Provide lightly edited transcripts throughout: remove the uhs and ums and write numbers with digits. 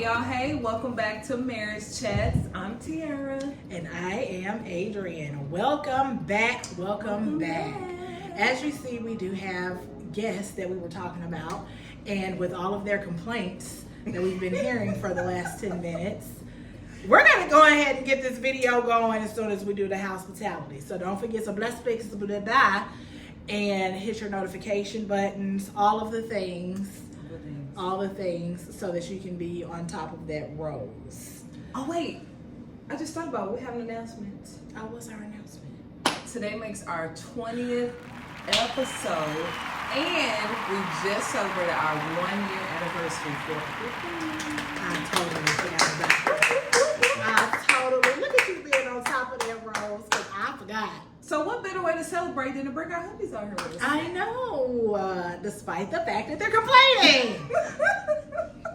y'all. Hey, welcome back to Marriage Chats. I'm Tiara. And I am Adrienne. Welcome back. Welcome back. As you see, we do have guests that we were talking about. And with all of their complaints that we've been hearing for the last 10 minutes, we're going to go ahead and get this video going as soon as we do the hospitality. So don't forget to bless, and hit your notification buttons, all the things, so that you can be on top of that rose. Oh, wait. I just thought about it. We have an announcement. What's our announcement? Today makes our 20th episode, and we just celebrated our 1-year anniversary for I totally forgot about it. Look at you being on top of that rose, because I forgot. So what better way to celebrate than to bring our hubbies out here with us? I know, despite the fact that they're complaining.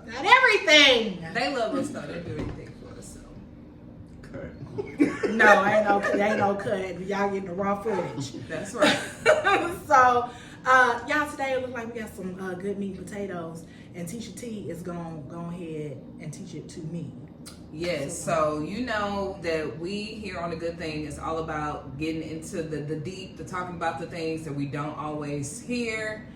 Not everything. They love us though. They do anything for us. So. Cut. No, ain't no cut. Y'all getting the raw footage. That's right. So, y'all, today it looks like we got some good meat and potatoes, and Tisha T is going to go ahead and teach it to me. Yes, so you know that we here on The Good Thing is all about getting into the deep, to talking about the things that we don't always hear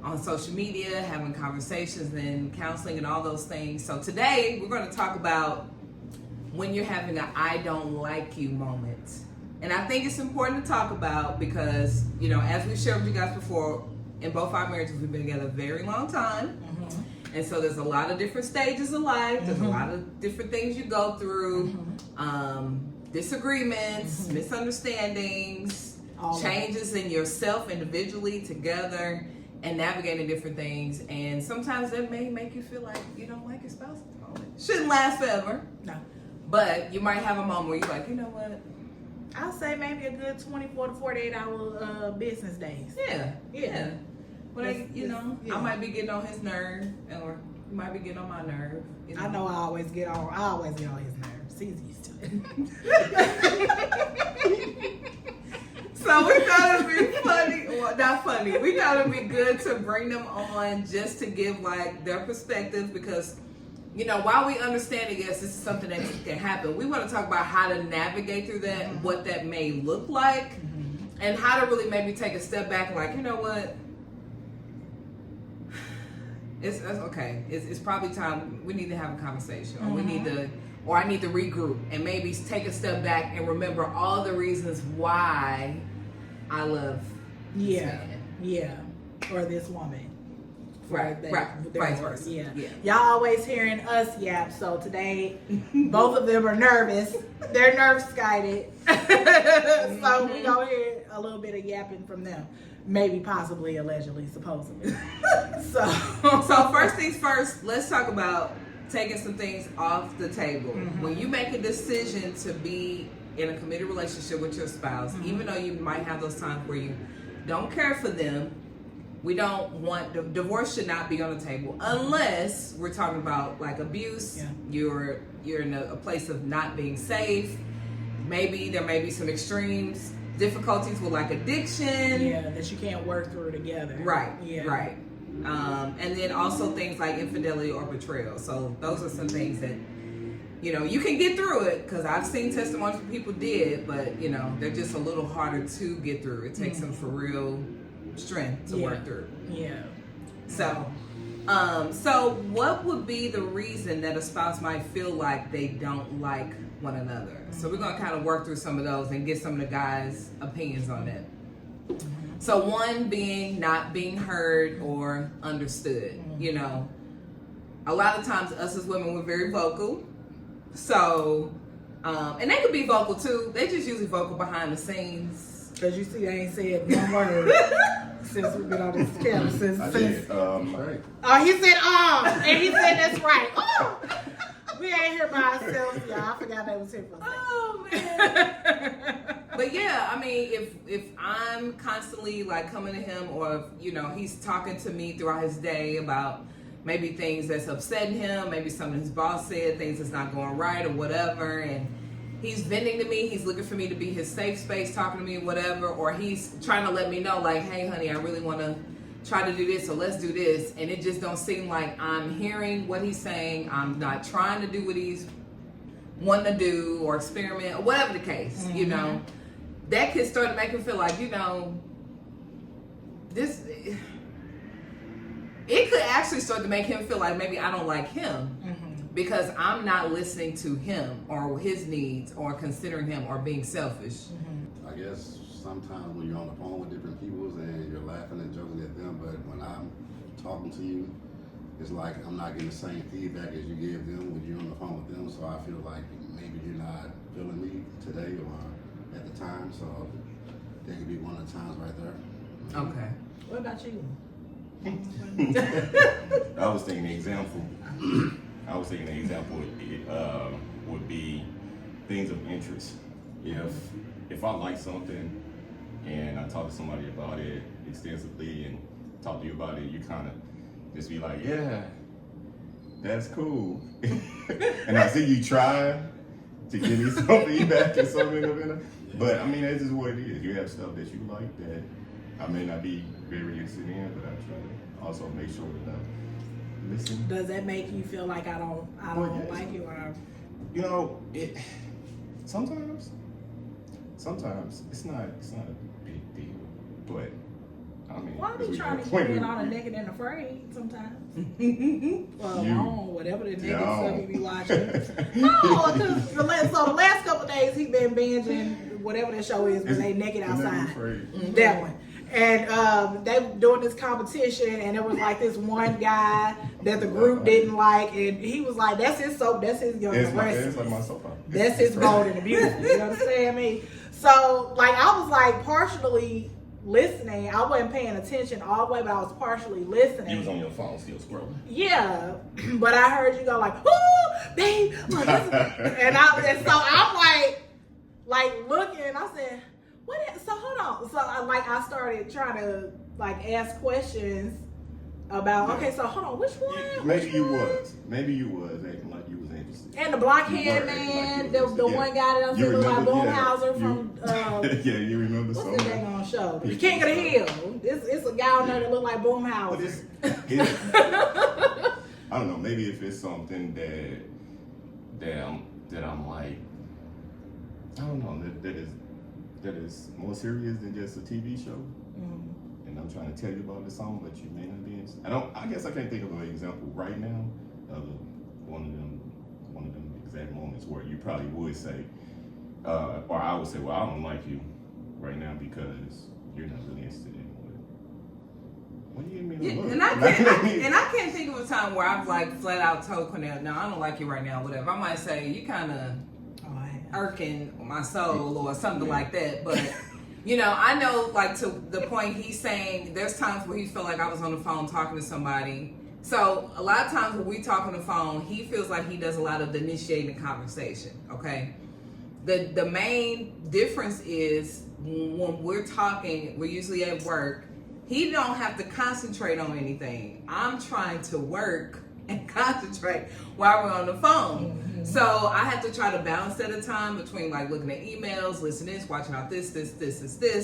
on social media, having conversations and counseling and all those things. So today we're going to talk about when you're having an I don't like you moment. And I think it's important to talk about because, you know, as we shared with you guys before, in both our marriages, we've been together a very long time. Mm-hmm. And so there's a lot of different stages of life. There's a lot of different things you go through. Disagreements, misunderstandings, changes in yourself individually, together, and navigating different things. And sometimes that may make you feel like you don't like your spouse at the moment. Shouldn't last forever. No. But you might have a moment where you're like, you know what? I'll say maybe a good 24 to 48 hour business days. Yeah. Well, I might be getting on his nerve, or he might be getting on my nerve. You know? I know I always get on his nerves. He's used to it. So we thought it'd be funny, well, not funny. We thought it'd be good to bring them on just to give like their perspectives because, you know, while we understand, I guess this is something that can happen, we want to talk about how to navigate through that, what that may look like, and how to really maybe take a step back and like, you know what? It's okay. It's probably time we need to have a conversation, or I need to regroup and maybe take a step back and remember all the reasons why I love this man. Or this woman. Right. Vice versa. Yeah. Y'all always hearing us yap, so today both of them are nervous. They're nerve guided. So we gonna hear a little bit of yapping from them. Maybe, possibly, allegedly, supposedly. So first things first, let's talk about taking some things off the table. When you make a decision to be in a committed relationship with your spouse, even though you might have those times where you don't care for them, we don't want, divorce should not be on the table unless we're talking about like abuse. You're in a place of not being safe. Maybe there may be some extremes, difficulties with like addiction. That you can't work through together. Right. And then also things like infidelity or betrayal. So those are some things that, you know, you can get through it because I've seen testimonies where people did, but you know, they're just a little harder to get through. It takes some for real strength to work through. So what would be the reason that a spouse might feel like they don't like one another? So we're going to kind of work through some of those and get some of the guys' opinions on that. So one being not being heard or understood. You know, a lot of times us as women, we're very vocal. So, and they could be vocal too. They just usually vocal behind the scenes. Because you see, they ain't said one word since we've been on this camera. Right. Oh, he said, and he said that's right. Oh, we ain't here by ourselves, y'all. I forgot they was here for a second. Oh, man. But yeah, I mean, if I'm constantly like coming to him, or if, you know, he's talking to me throughout his day about maybe things that's upsetting him, maybe something his boss said, things that's not going right or whatever, and he's venting to me, he's looking for me to be his safe space, talking to me, whatever, or he's trying to let me know, like, hey, honey, I really want to try to do this, so let's do this, and it just don't seem like I'm hearing what he's saying. I'm not trying to do what he's wanting to do or experiment or whatever the case, you know. That could start to make him feel like, you know, this, it could actually start to make him feel like maybe I don't like him because I'm not listening to him or his needs or considering him or being selfish. I guess sometimes when you're on the phone with different people and you're laughing and joking at them, but when I'm talking to you, it's like I'm not getting the same feedback as you give them when you're on the phone with them. So I feel like maybe you're not feeling me today or at the time. So that could be one of the times right there. Okay. What about you? I was thinking the example. Would be things of interest. If I like something and I talk to somebody about it extensively and talk to you about it, you kind of just be like, yeah, that's cool. And I see you try to give me some feedback and something. But I mean, that's just what it is. You have stuff that you like that I may not be very interested in, but I try to also make sure that I listen. Does that make you feel like I don't like you, or? You know, it sometimes it's not a big deal, but I mean, Why are you trying to get in on a naked and afraid sometimes? Well, whatever the naked stuff you be watching. No, because the last couple of days he been binging whatever that show is, but they naked outside. That one. And they were doing this competition, and there was like this one guy that the group didn't like, and he was like, "That's his soap, that's his young recipe. It's like my soap opera. That's his bold and the beautiful." You understand me? So, like, I was like partially listening. I wasn't paying attention all the way, but I was partially listening. You was on your phone still scrolling. Yeah, but I heard you go like, "Ooh, babe," and so I'm like looking. I said, "What?" So hold on. So I started trying to like ask questions about. Okay, so hold on, which one? Maybe you was acting like you was interested. And the blockhead man, the one guy that I said looked like Boomhauser from. Yeah, you remember what's the name on show? The King of the Hill. It's a guy on there that look like Boomhauser. I don't know. Maybe if it's something that I'm like, I don't know, that is more serious than just a TV show. And I'm trying to tell you about this song, but you may not be interested. I guess I can't think of an example right now of one of them exact moments where you probably would say, or I would say, well, I don't like you right now because you're not really interested in what you mean. Yeah, and I can't think of a time where I've like flat out told Cornell, no, I don't like you right now, whatever. I might say, you kind of irking my soul or something like that, but you know, I know, like, to the point he's saying, there's times where he felt like I was on the phone talking to somebody. So a lot of times when we talk on the phone, he feels like he does a lot of the initiating the conversation. Okay, the main difference is when we're talking, we're usually at work. He don't have to concentrate on anything. I'm trying to work and concentrate while we're on the phone. So I have to try to balance at a time between like looking at emails, listening, watching out this.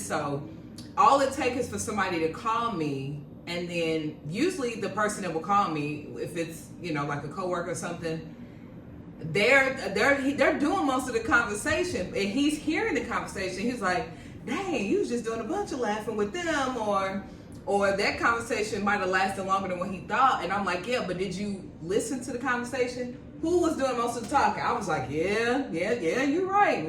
So all it takes is for somebody to call me, and then usually the person that will call me, if it's, you know, like a coworker or something, they're doing most of the conversation, and he's hearing the conversation. He's like, dang, you was just doing a bunch of laughing with them, or that conversation might have lasted longer than what he thought. And I'm like, yeah, but did you listen to the conversation? Who was doing most of the talking? I was like, yeah, you're right.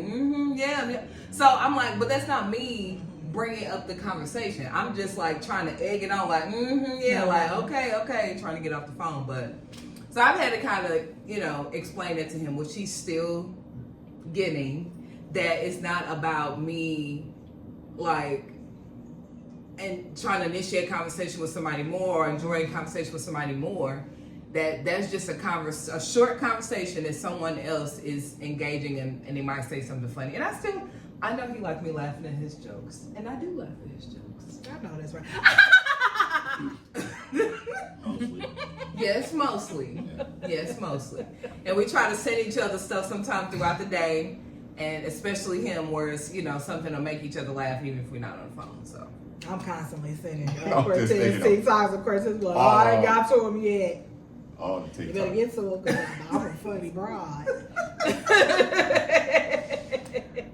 Yeah. So I'm like, but that's not me bringing up the conversation. I'm just like trying to egg it on, like, like, okay, trying to get off the phone. But so I've had to kind of, you know, explain it to him, which he's still getting, that it's not about me, like, and trying to initiate conversation with somebody more, or enjoying conversation with somebody more. That's just a short conversation that someone else is engaging in, and they might say something funny. And I know he likes me laughing at his jokes, and I do laugh at his jokes. I know that's right. Yes, mostly. And we try to send each other stuff sometime throughout the day, and especially him, where it's, you know, something to make each other laugh, even if we're not on the phone. So I'm constantly sending I'm just Cortez thinking TikToks of Cortez. Like, I ain't got to him yet. All the You better TikTok. get to him because I'm a funny broad.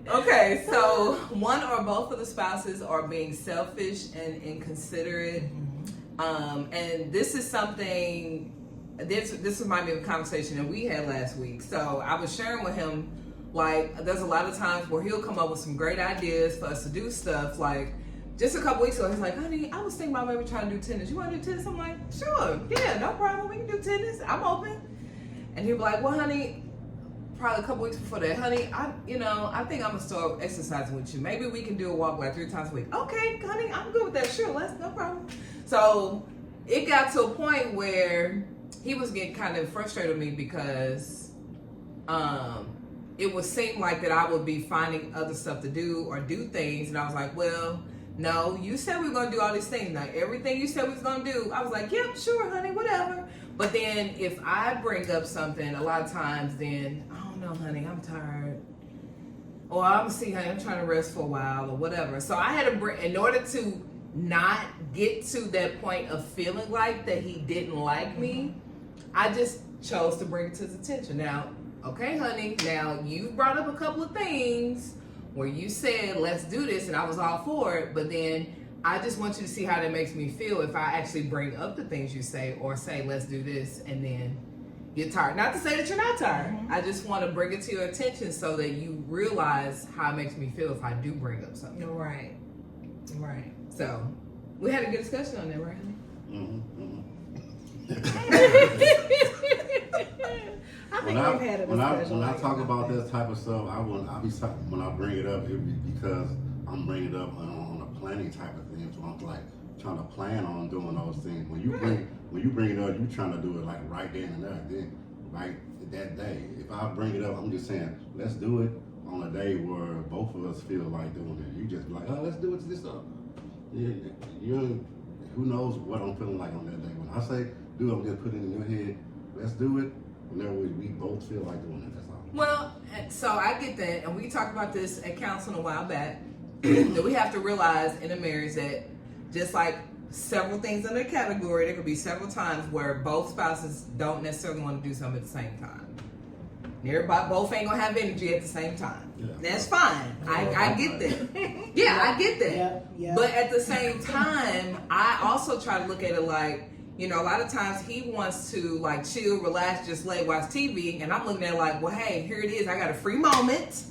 Okay, so one or both of the spouses are being selfish and inconsiderate. And this is something, this reminded me of a conversation that we had last week. So I was sharing with him, like, there's a lot of times where he'll come up with some great ideas for us to do stuff. Like, just a couple weeks ago, he's like, honey, I was thinking about maybe trying to do tennis. You want to do tennis? I'm like, sure, yeah, no problem. We can do tennis. I'm open. And he'll be like, well, honey, probably a couple weeks before that, honey, I think I'm gonna start exercising with you. Maybe we can do a walk like 3 times a week. Okay, honey, I'm good with that. Sure, no problem. So it got to a point where he was getting kind of frustrated with me because it would seem like that I would be finding other stuff to do or do things, and I was like, well, no, you said we were gonna do all these things. Like everything you said we was gonna do, I was like, yep, sure, honey, whatever. But then if I bring up something, a lot of times then, I don't know, honey, I'm tired. Or I'm see, honey, I'm trying to rest for a while or whatever. So I had to bring, in order to not get to that point of feeling like that he didn't like me, I just chose to bring it to his attention. Now, okay, honey, now you brought up a couple of things where you said, let's do this, and I was all for it, but then I just want you to see how that makes me feel if I actually bring up the things you say or say, let's do this, and then you're tired. Not to say that you're not tired. I just want to bring it to your attention so that you realize how it makes me feel if I do bring up something. Right. Right. So, we had a good discussion on that, right, honey? I think we've had a discussion. When I talk about this type of stuff, when I bring it up, it be because I'm bringing it up on a planning type of thing. So I'm like trying to plan on doing those things. When you bring it up, you trying to do it like right then and there, then right that day. If I bring it up, I'm just saying let's do it on a day where both of us feel like doing it. You just be like, oh, let's do it this up. Who knows what I'm feeling like on that day. When I say do it, I'm just putting it in your head. Let's do it. Whenever we both feel like doing it, that's all. Well, so I get that, and we talked about this at counseling a while back, that we have to realize in a marriage that just like several things in the category, there could be several times where both spouses don't necessarily want to do something at the same time. Everybody, both ain't gonna have energy at the same time. Yeah. That's fine. I get that. Yeah, I get that. Yeah. But at the same time, I also try to look at it like, you know, a lot of times he wants to like chill, relax, just lay, watch TV, and I'm looking at it like, well, hey, here it is. I got a free moment.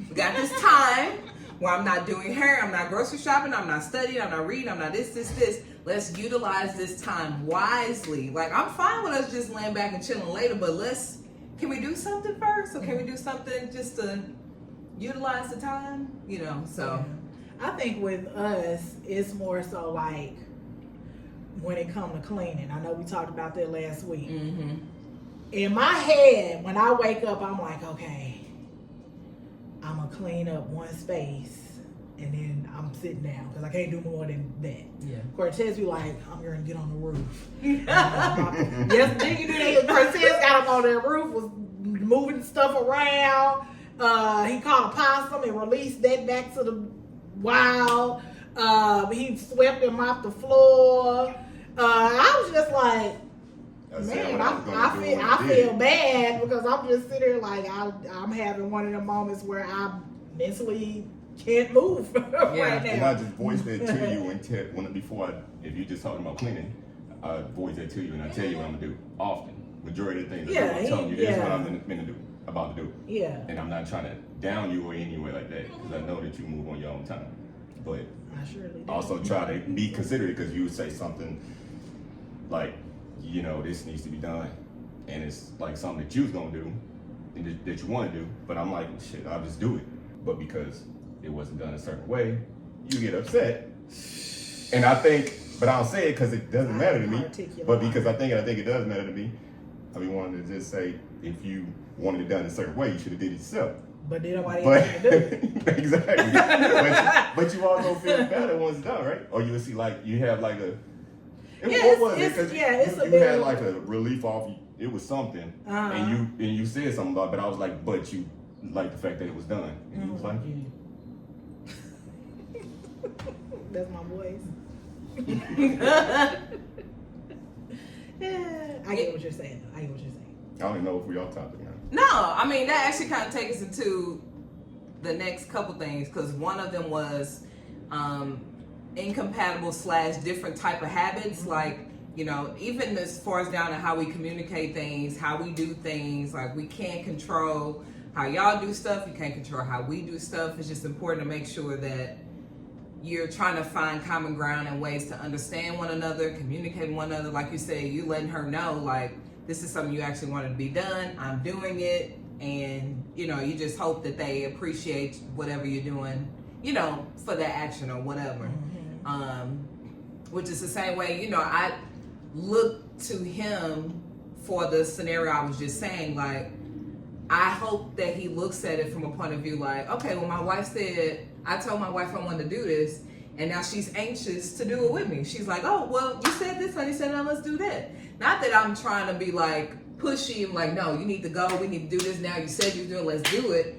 We got this time where I'm not doing hair, I'm not grocery shopping, I'm not studying, I'm not reading, I'm not this. Let's utilize this time wisely. Like, I'm fine with us just laying back and chilling later, but can we do something first? Or can we do something just to utilize the time? You know, so. I think with us, it's more so like when it comes to cleaning. I know we talked about that last week. Mm-hmm. In my head, when I wake up, I'm like, okay, I'm going to clean up one space and then I'm sitting down because I can't do more than that. Yeah. Cortez be like, I'm going to get on the roof. Yes, did you do that? Cortez got up on that roof, was moving stuff around. He caught a possum and released that back to the wild. He swept and mopped the floor. I was just like, man, I feel bad because I'm just sitting there like I'm having one of the moments where I mentally can't move right now. And I just voice that to you if you're just talking about cleaning, I voice that to you and I tell you what I'm gonna do often. Majority of the things I'm telling you, this is what I'm about to do. Yeah. And I'm not trying to down you or anywhere like that because I know that you move on your own time. But I surely do. also try to be considerate because you would say something like, you know, this needs to be done, and it's like something that you was gonna do and that you want to do, but I'm like, shit, I'll just do it. But because it wasn't done a certain way, you get upset. And I think, but I don't say it because it doesn't matter to me, but because I think it does matter to me. I mean, wanted to just say, if you wanted it done a certain way, you should have did it yourself. But then nobody else do it. Exactly. but you also feel better once it's done, right? Or you would see like you have like a. What was it? Because you had like a relief off. It was something, and you said something about it, but I was like, but you like the fact that it was done, and you was like, That's my voice. I get what you're saying, though. I get what you're saying. I don't even know if we all topic now. No, I mean, that actually kind of takes us into the next couple things, because one of them was incompatible / different type of habits, like, you know, even as far as down to how we communicate things, how we do things. Like, we can't control how y'all do stuff, you can't control how we do stuff. It's just important to make sure that you're trying to find common ground and ways to understand one another, communicate with one another. Like you said, you letting her know, like, this is something you actually wanted to be done, I'm doing it, and, you know, you just hope that they appreciate whatever you're doing, you know, for that action or whatever. Which is the same way, you know, I look to him for the scenario I was just saying. Like, I hope that he looks at it from a point of view like, okay, well, my wife said, I told my wife I wanted to do this, and now she's anxious to do it with me. She's like, oh, well, you said this, honey, said, now let's do that. Not that I'm trying to be like pushy and like, no, you need to go, we need to do this now, you said you're doing, let's do it.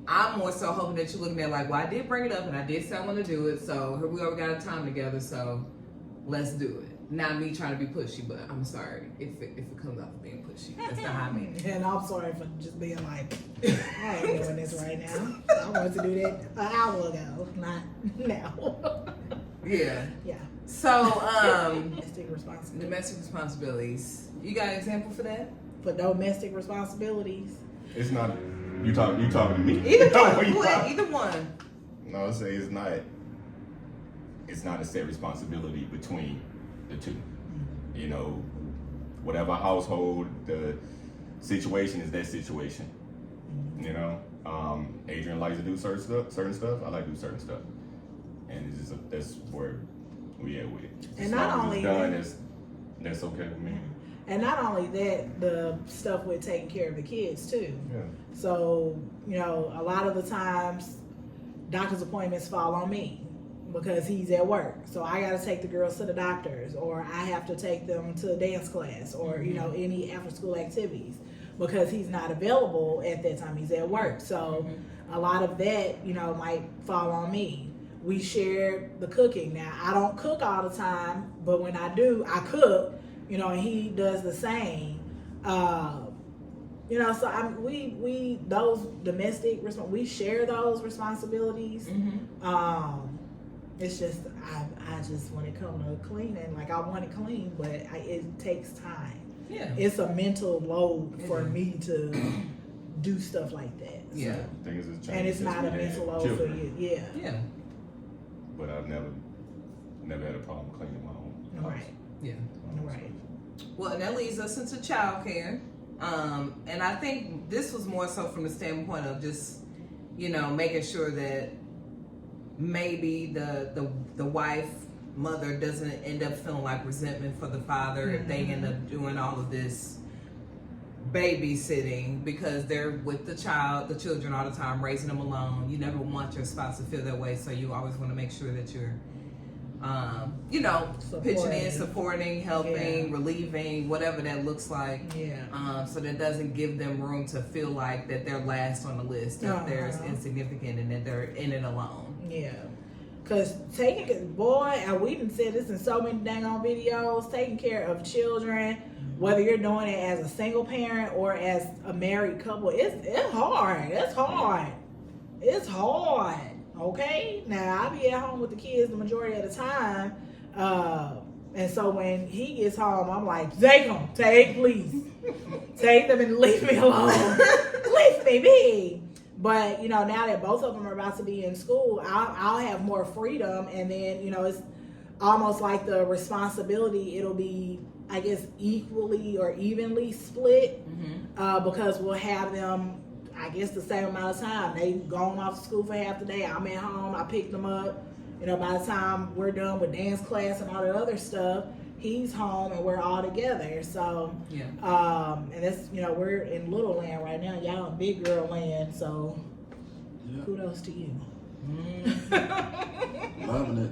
I'm more so hoping that you're looking at like, well, I did bring it up and I did say I want to do it, so here we are, we got a time together, so let's do it. Not me trying to be pushy, but I'm sorry if it comes off being pushy. That's not how I mean it. And I'm sorry for just being like, I ain't doing this right now. I wanted to do that an hour ago, not now. Yeah. Yeah. So, Domestic responsibilities. domestic responsibilities. You got an example for that? For domestic responsibilities. It's not. You talking to me? Either No, one. you Go ahead, talking- either one. No, I say it's not. It's not a set responsibility between the two. You know, whatever household the situation is, that situation. You know, Adrian likes to do certain stuff. I like to do certain stuff, and it's just that's where we at with it. And As not long as only it's done, that's okay with me. And not only that, the stuff with taking care of the kids too. Yeah. So, you know, a lot of the times doctor's appointments fall on me because he's at work. So I got to take the girls to the doctors, or I have to take them to dance class, or, you know, any after school activities because he's not available at that time. He's at work. So a lot of that, you know, might fall on me. We share the cooking. Now, I don't cook all the time, but when I do, I cook. You know, and he does the same. You know, so we those domestic we share those responsibilities. It's just I just when it comes to cleaning, like I want it clean, but it takes time. Yeah. It's a mental load for me to do stuff like that. Yeah. So. Things have changed. And it's since not we a had mental load children. for you. Yeah. Yeah. But I've never had a problem cleaning my own house. Right. Yeah. Right. Well, and that leads us into childcare. And I think this was more so from the standpoint of just, you know, making sure that maybe the wife, mother doesn't end up feeling like resentment for the father if they end up doing all of this babysitting because they're with the children all the time, raising them alone. You never want your spouse to feel that way, so you always want to make sure that you're you know, pitching in, supporting, helping, relieving, whatever that looks like. Yeah. So that doesn't give them room to feel like that they're last on the list, that they're insignificant, and that they're in it alone. Yeah. Because and we done said this in so many dang on videos, taking care of children, whether you're doing it as a single parent or as a married couple, it's hard. It's hard. It's hard. Okay? Now, I be at home with the kids the majority of the time. And so when he gets home, I'm like, please. Take them and leave me alone. Leave me be. But, you know, now that both of them are about to be in school, I'll have more freedom. And then, you know, it's almost like the responsibility, it'll be, I guess, equally or evenly split. Because we'll have them, I guess, the same amount of time. They gone off to school for half the day. I'm at home. I pick them up. You know, by the time we're done with dance class and all that other stuff, he's home and we're all together. So, and that's, you know, we're in little land right now. Y'all in big girl land. So, kudos to you. Loving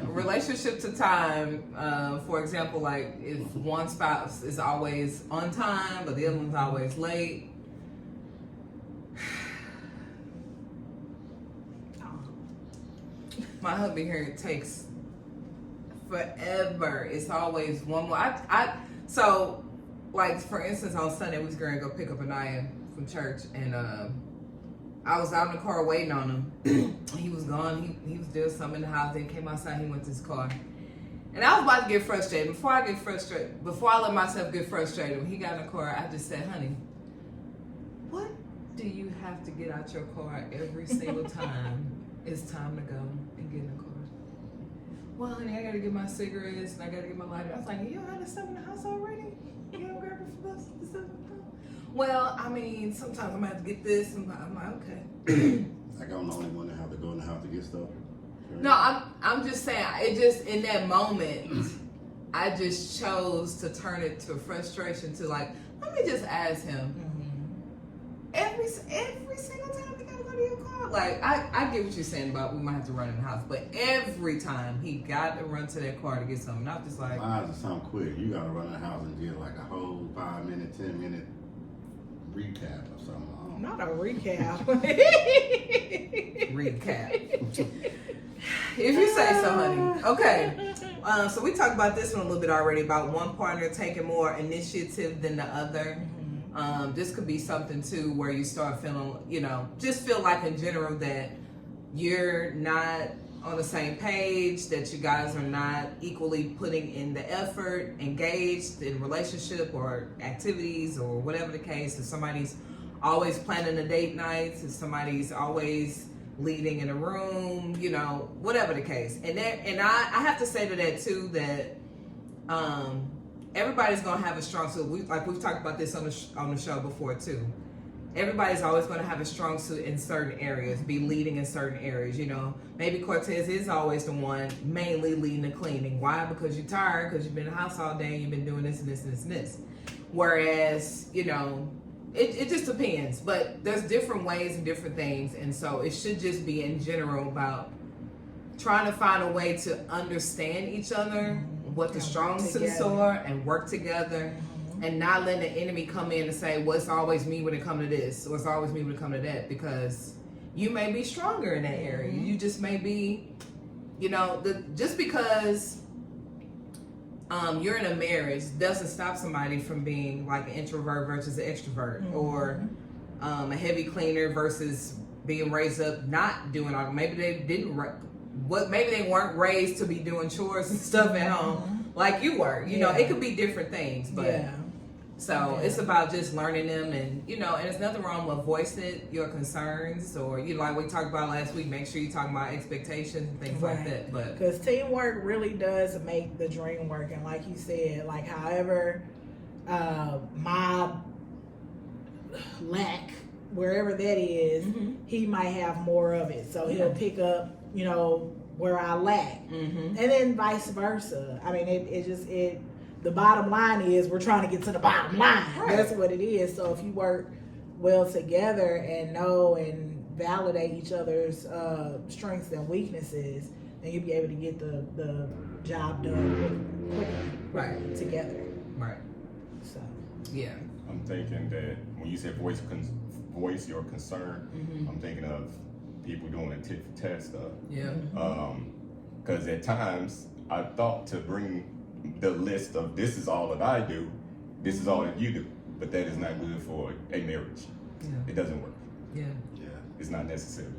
Relationship to time, for example, like if one spouse is always on time but the other one's always late, My hubby here, it takes forever. It's always one more. So, like, for instance, on Sunday, we was going to go pick up Anaya from church, and I was out in the car waiting on him. He was gone. He was doing something in the house. Then came outside. He went to his car. And I was about to get frustrated. Before I let myself get frustrated, when he got in the car, I just said, honey, what do you have to get out your car every single time it's time to go and get in the car? Well, honey, I got to get my cigarettes and I got to get my lighter. I was like, you don't have the stuff in the house already? You don't grab it for us? The stuff in the house? Well, I mean, sometimes I'm going to have to get this. And I'm like, okay. Like I'm the only one that have to go in the house to get stuff. No, I'm just saying, it just, in that moment, I just chose to turn it to frustration to like, let me just ask him. Every single time we gotta go to your car. Like, I get what you're saying about we might have to run in the house, but every time he got to run to that car to get something, I'm just like, Mine is something quick. You gotta run in the house and get like a whole 5-minute, 10-minute recap or something. Not a recap. recap. If you say so, honey. Okay. So we talked about this one a little bit already, about one partner taking more initiative than the other. This could be something too where you start feeling, just feel like in general that you're not on the same page, that you guys are not equally putting in the effort, engaged in relationship or activities or whatever the case. If somebody's always planning the date nights, if somebody's always leading in a room, whatever the case. And I have to say to that too, that everybody's gonna have a strong suit. We've talked about this on the show before too. Everybody's always gonna have a strong suit in certain areas, be leading in certain areas. Maybe Cortez is always the one mainly leading the cleaning. Why? Because you're tired, because you've been in the house all day, and you've been doing this and this and this and this. Whereas, it just depends, but there's different ways and different things, and so it should just be in general about trying to find a way to understand each other, what the strong suits are, and work together, and not letting the enemy come in and say, well, it's always me when it comes to this, or it's always me when it comes to that, because you may be stronger in that area. You just may be, just because you're in a marriage doesn't stop somebody from being like an introvert versus an extrovert, or a heavy cleaner versus being raised up not doing all. Maybe they weren't raised to be doing chores and stuff at home like you were. It could be different things, but it's about just learning them, and and there's nothing wrong with voicing your concerns, or like we talked about last week, make sure you're talking about expectations and things like that. But because teamwork really does make the dream work, and like you said, like however my lack, wherever that is, he might have more of it, so he'll pick up where I lack, and then vice versa. I mean, the bottom line is we're trying to get to the bottom line. Right. That's what it is. So if you work well together and know and validate each other's strengths and weaknesses, then you'll be able to get the job done quicker together. Right. So yeah. I'm thinking that when you say voice your concern, I'm thinking of people doing a tit for tat stuff. Yeah. Because at times I thought to bring the list of this is all that I do, this is all that you do, but that is not good for a marriage. Yeah. It doesn't work. Yeah. It's not necessary.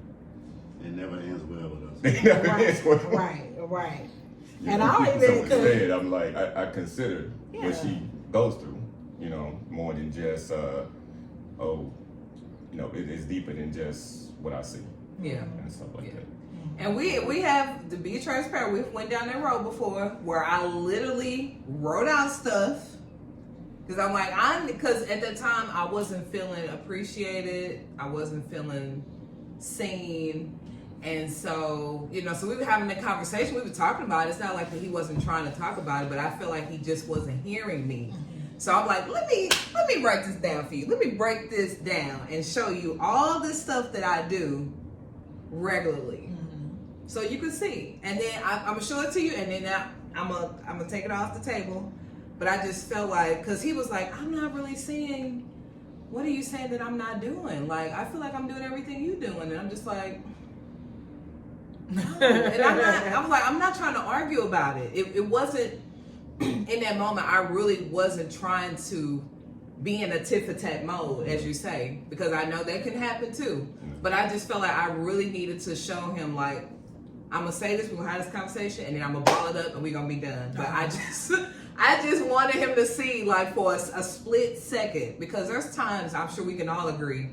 It never ends well with us. It never ends well. Right. And I don't even. Said, I'm like, I consider what she goes through. More than just it's deeper than just what I see. Yeah. And stuff like that. And we have, to be transparent, we went down that road before where I literally wrote out stuff because I'm like, because at that time I wasn't feeling appreciated, I wasn't feeling seen, and so so we were having a conversation, we were talking about it. It's not like that he wasn't trying to talk about it, but I feel like he just wasn't hearing me. So I'm like, let me write this down for you. Let me break this down and show you all this stuff that I do regularly. So you can see, and then I'm gonna show it to you, and then I'm gonna take it off the table. But I just felt like, cause he was like, I'm not really seeing. What are you saying that I'm not doing? Like, I feel like I'm doing everything you're doing, and I'm just like, And I'm not trying to argue about it. It wasn't, in that moment, I really wasn't trying to be in a tit for tat mode, as you say, because I know that can happen too. But I just felt like I really needed to show him, like, I'm gonna say this, we're gonna have this conversation, and then I'm gonna ball it up, and we're gonna be done. But I just wanted him to see, like, for a split second, because there's times, I'm sure we can all agree,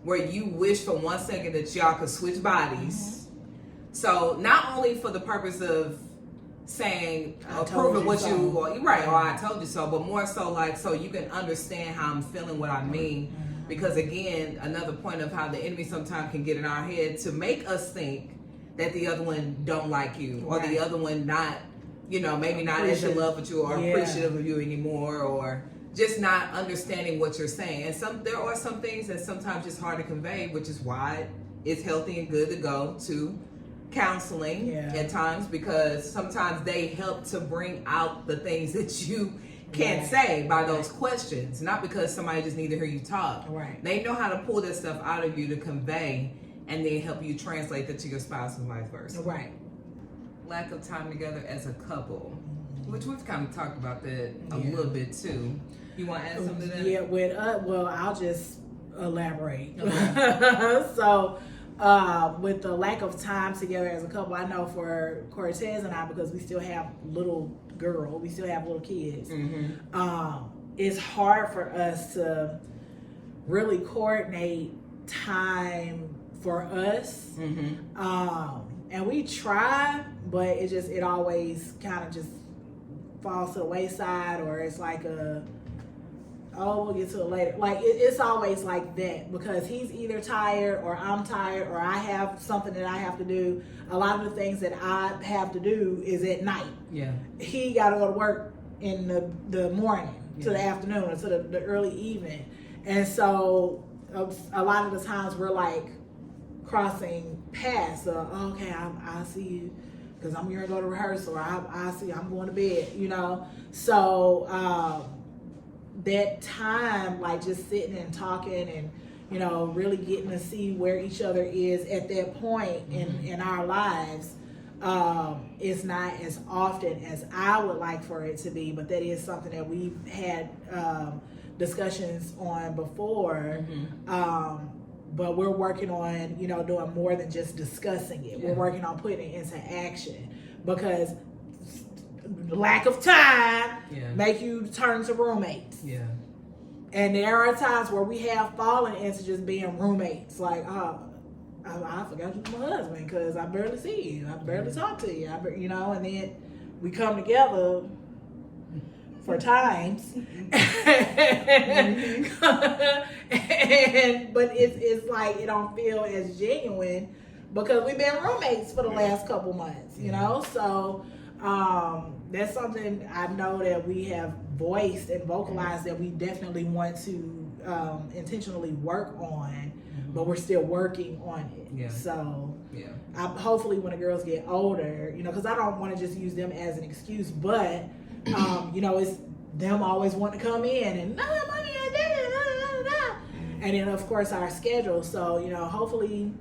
where you wish for 1 second that y'all could switch bodies. So not only for the purpose of saying, proving what or I told you so, but more so like so you can understand how I'm feeling, what I mean. Because again, another point of how the enemy sometimes can get in our head to make us think that the other one don't like you, or the other one not, maybe not as in love with you or appreciative of you anymore, or just not understanding what you're saying. And there are some things that sometimes it's hard to convey, which is why it's healthy and good to go to counseling at times, because sometimes they help to bring out the things that you can't say by those questions, not because somebody just need to hear you talk. They know how to pull that stuff out of you to convey, and then help you translate that to your spouse and vice versa. Lack of time together as a couple, which we've kind of talked about that a little bit too. You want to add something to that? Yeah, well, I'll just elaborate. So, with the lack of time together as a couple, I know for Cortez and I, because we still have little kids, it's hard for us to really coordinate time for us. And we try, but it always kind of just falls to the wayside, or it's like we'll get to it later. Like it's always like that, because he's either tired or I'm tired or I have something that I have to do. A lot of the things that I have to do is at night. He got to go to work in the morning to the afternoon or to the early evening. And so a lot of the times we're like crossing paths. Okay, I'll see you because I'm going to go to rehearsal. I'll see you, I'm going to bed, So that time, like just sitting and talking and, really getting to see where each other is at that point in our lives, is not as often as I would like for it to be, but that is something that we've had discussions on before. But we're working on, doing more than just discussing it. We're working on putting it into action, because lack of time make you turn to roommates. And there are times where we have fallen into just being roommates. Like, I forgot you were my husband because I barely see you. I barely talk to you. And then we come together for times. But it's like it don't feel as genuine because we've been roommates for the last couple months, So that's something I know that we have voiced and vocalized that we definitely want to intentionally work on, but we're still working on it. So hopefully when the girls get older, because I don't want to just use them as an excuse, but it's them always wanting to come in and and then of course our schedule. So hopefully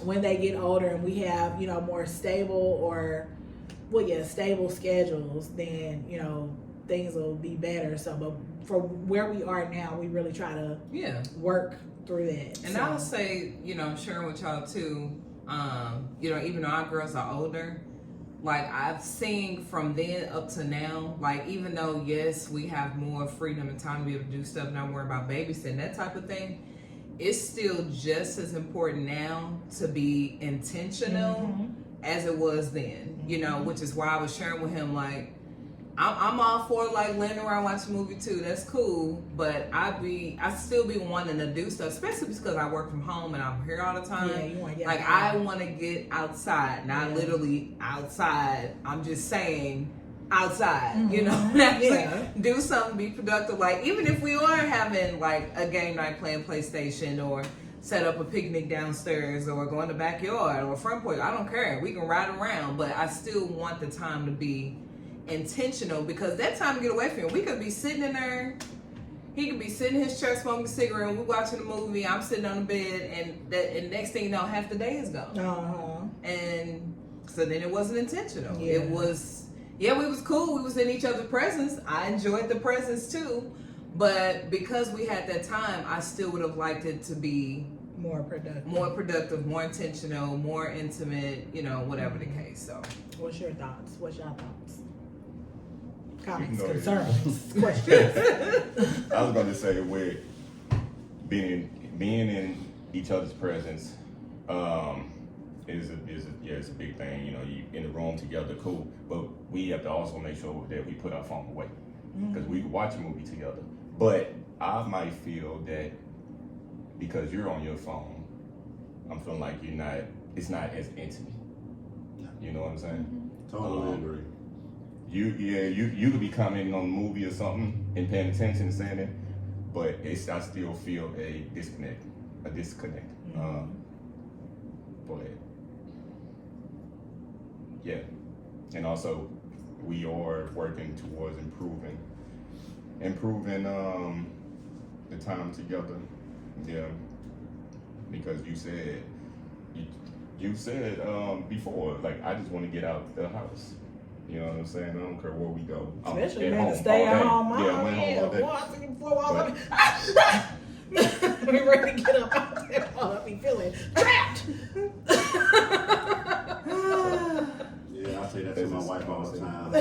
when they get older and we have more stable stable schedules, then things will be better. So, but for where we are now, we really try to work through that. And I would say, I'm sharing with y'all too, even though our girls are older, like I've seen from then up to now, like even though yes, we have more freedom and time to be able to do stuff, not worry about babysitting, that type of thing, it's still just as important now to be intentional as it was then, which is why I was sharing with him, like, I'm all for like laying around watching a movie too. That's cool, but I still be wanting to do stuff, especially because I work from home and I'm here all the time. I want to get outside, not literally outside. I'm just saying outside, do something, be productive. Like even if we are having like a game night playing PlayStation or set up a picnic downstairs or go in the backyard or front porch, I don't care. We can ride around, but I still want the time to be intentional, because that time to get away from you, we could be sitting in there He could be sitting in his chair smoking a cigarette, and we're watching a movie. I'm sitting on the bed, and next thing you know, half the day is gone. And so then it wasn't intentional. Yeah. It was, we was cool. We was in each other's presence. I enjoyed the presence too, but because we had that time, I still would have liked it to be more productive, more intentional, more intimate. Whatever the case. So, what's your thoughts? Comments, You know, concerns, questions. I was going to say we're being in each other's presence is a big thing. You in the room together, cool. But we have to also make sure that we put our phone away because we can watch a movie together. But I might feel that because you're on your phone, I'm feeling like it's not as intimate. You know what I'm saying? Totally agree. You could be commenting on a movie or something and paying attention and saying it, but I still feel a disconnect. But yeah, and also we are working towards improving the time together. Yeah, because you said before, like, I just want to get out the house. You know what I'm saying? I don't care where we go. Especially men to stay at home. Yeah, I'm at home all day. We ready to get up out there. I be feeling trapped. Yeah, I say that to my wife all the time.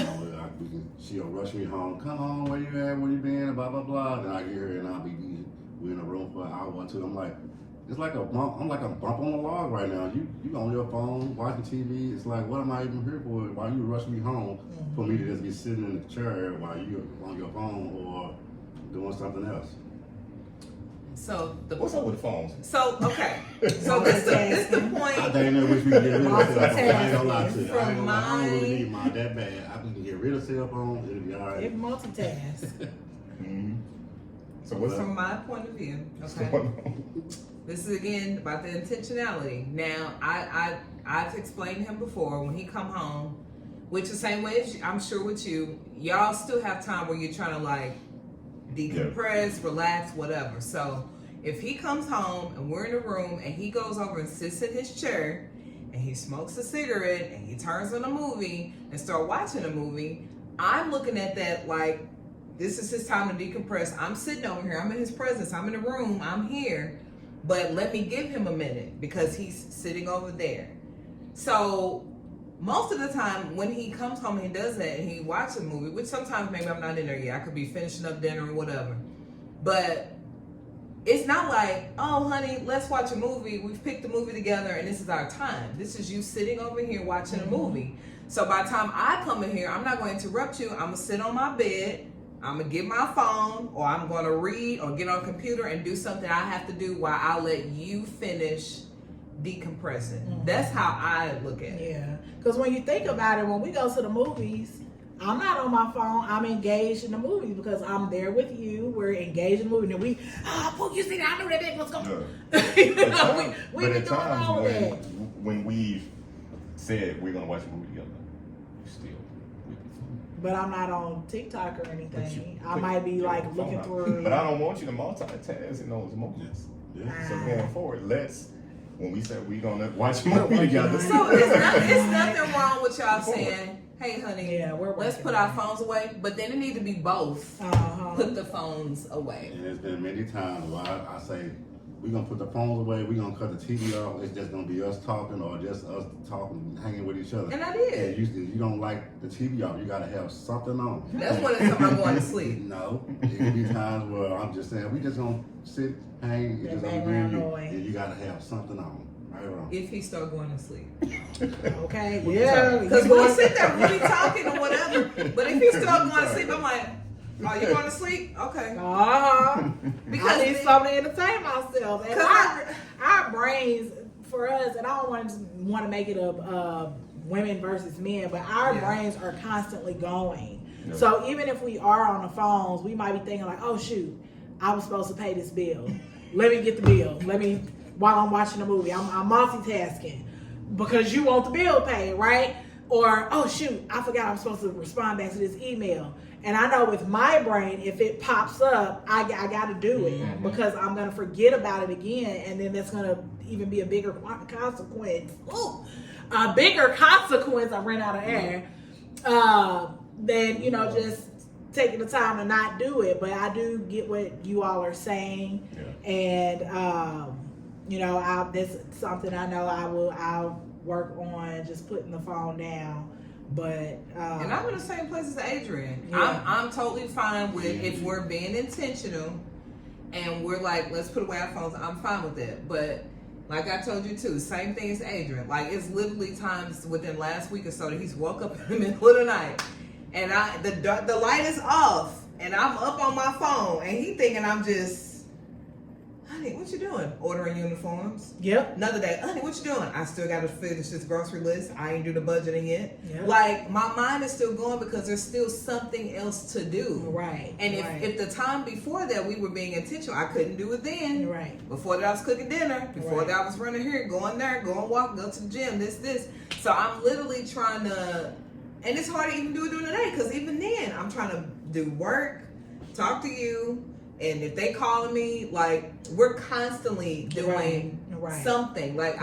She'll rush me home. Come on, where you at? Where you been? Blah blah blah. Then I get her and we're in a room for an hour or two. I'm like, it's like a bump. I'm like a bump on the log right now. You on your phone watching TV. It's like, what am I even here for? Why you rush me home for me to just be sitting in the chair while you on your phone or doing something else? So what's up with the phones? So okay. So this is the point. I think I wish we could get rid of cell phone. I ain't gonna lie to you. I From don't really need mine that bad. I can get rid of cell phone. It'll be all right. It multitask. So what's from my point of view? Okay. This is again about the intentionality. Now, I've explained to him before when he come home, which the same way as I'm sure with you, y'all still have time where you're trying to like decompress, relax, whatever. So if he comes home and we're in a room and he goes over and sits in his chair and he smokes a cigarette and he turns on a movie and start watching a movie, I'm looking at that like this is his time to decompress. I'm sitting over here. I'm in his presence. I'm in the room. I'm here. But let me give him a minute because he's sitting over there. So most of the time when he comes home and he does that and he watches a movie, which sometimes maybe I'm not in there yet. I could be finishing up dinner or whatever. But it's not like, oh, honey, let's watch a movie. We've picked the movie together and this is our time. This is you sitting over here watching a movie. So by the time I come in here, I'm not going to interrupt you. I'm going to sit on my bed. I'm going to get my phone or I'm going to read or get on a computer and do something I have to do while I'll let you finish decompressing. That's how I look at it. Yeah. Because when you think about it, when we go to the movies, I'm not on my phone. I'm engaged in the movie because I'm there with you. We're engaged in the movie. And you see that? I know that thing. Let's go. We but be at doing times all of that. when we've said we're going to watch a movie together, you still with your phone. But I'm not on TikTok or anything. I might be like looking through. But I don't want you to multitask in those moments. Yeah. So going forward, when we said we're gonna watch a movie together. So it's nothing wrong with y'all saying, hey honey, let's put our phones away. But then it need to be both. Put the phones away. And there's been many times where I say, we're going to put the phones away, we're going to cut the TV off, it's just going to be us talking or just us talking, hanging with each other. And I did. And you don't like the TV off, you got to have something on. That's when it's time I'm going to sleep. No, it can be times where I'm just saying, we just going to sit, hang, it's just going to be you, and you got to have something on. Right or wrong. If he start going to sleep. Okay, yeah. Because we'll sit there, we'll be talking or whatever. But if he start going to sleep, I'm like, oh, you going to sleep? Okay. Because I need something to entertain myself. And our brains, for us, and I don't want to make it a women versus men, but our brains are constantly going. Yeah. So even if we are on the phones, we might be thinking like, oh shoot, I was supposed to pay this bill. Let me get the bill. While I'm watching the movie, I'm multitasking because you want the bill paid, right? Or, oh shoot, I forgot I'm supposed to respond back to this email. And I know with my brain, if it pops up, I got to do it because I'm going to forget about it again. And then that's going to even be a bigger consequence. Ooh, a bigger consequence. I ran out of air. Than, just taking the time to not do it. But I do get what you all are saying. Yeah. And, that's something I know I'll work on, just putting the phone down. But and I'm in the same place as Adrian. Yeah. I'm totally fine with if we're being intentional and we're like, let's put away our phones. I'm fine with that. But like I told you too, same thing as Adrian. Like it's literally times within last week or so that he's woke up in the middle of the night and the light is off and I'm up on my phone and he thinking I'm just, honey, what you doing? Ordering uniforms. Yep. Another day, honey, what you doing? I still got to finish this grocery list. I ain't do the budgeting yet. Yep. Like my mind is still going because there's still something else to do. Right. And if the time before that we were being intentional, I couldn't do it then. Right. Before that I was cooking dinner. Before that I was running here, going there, going walk, go to the gym, this. So I'm literally trying to, and it's hard to even do it during the day because even then I'm trying to do work, talk to you. And if they calling me, like we're constantly doing something. Like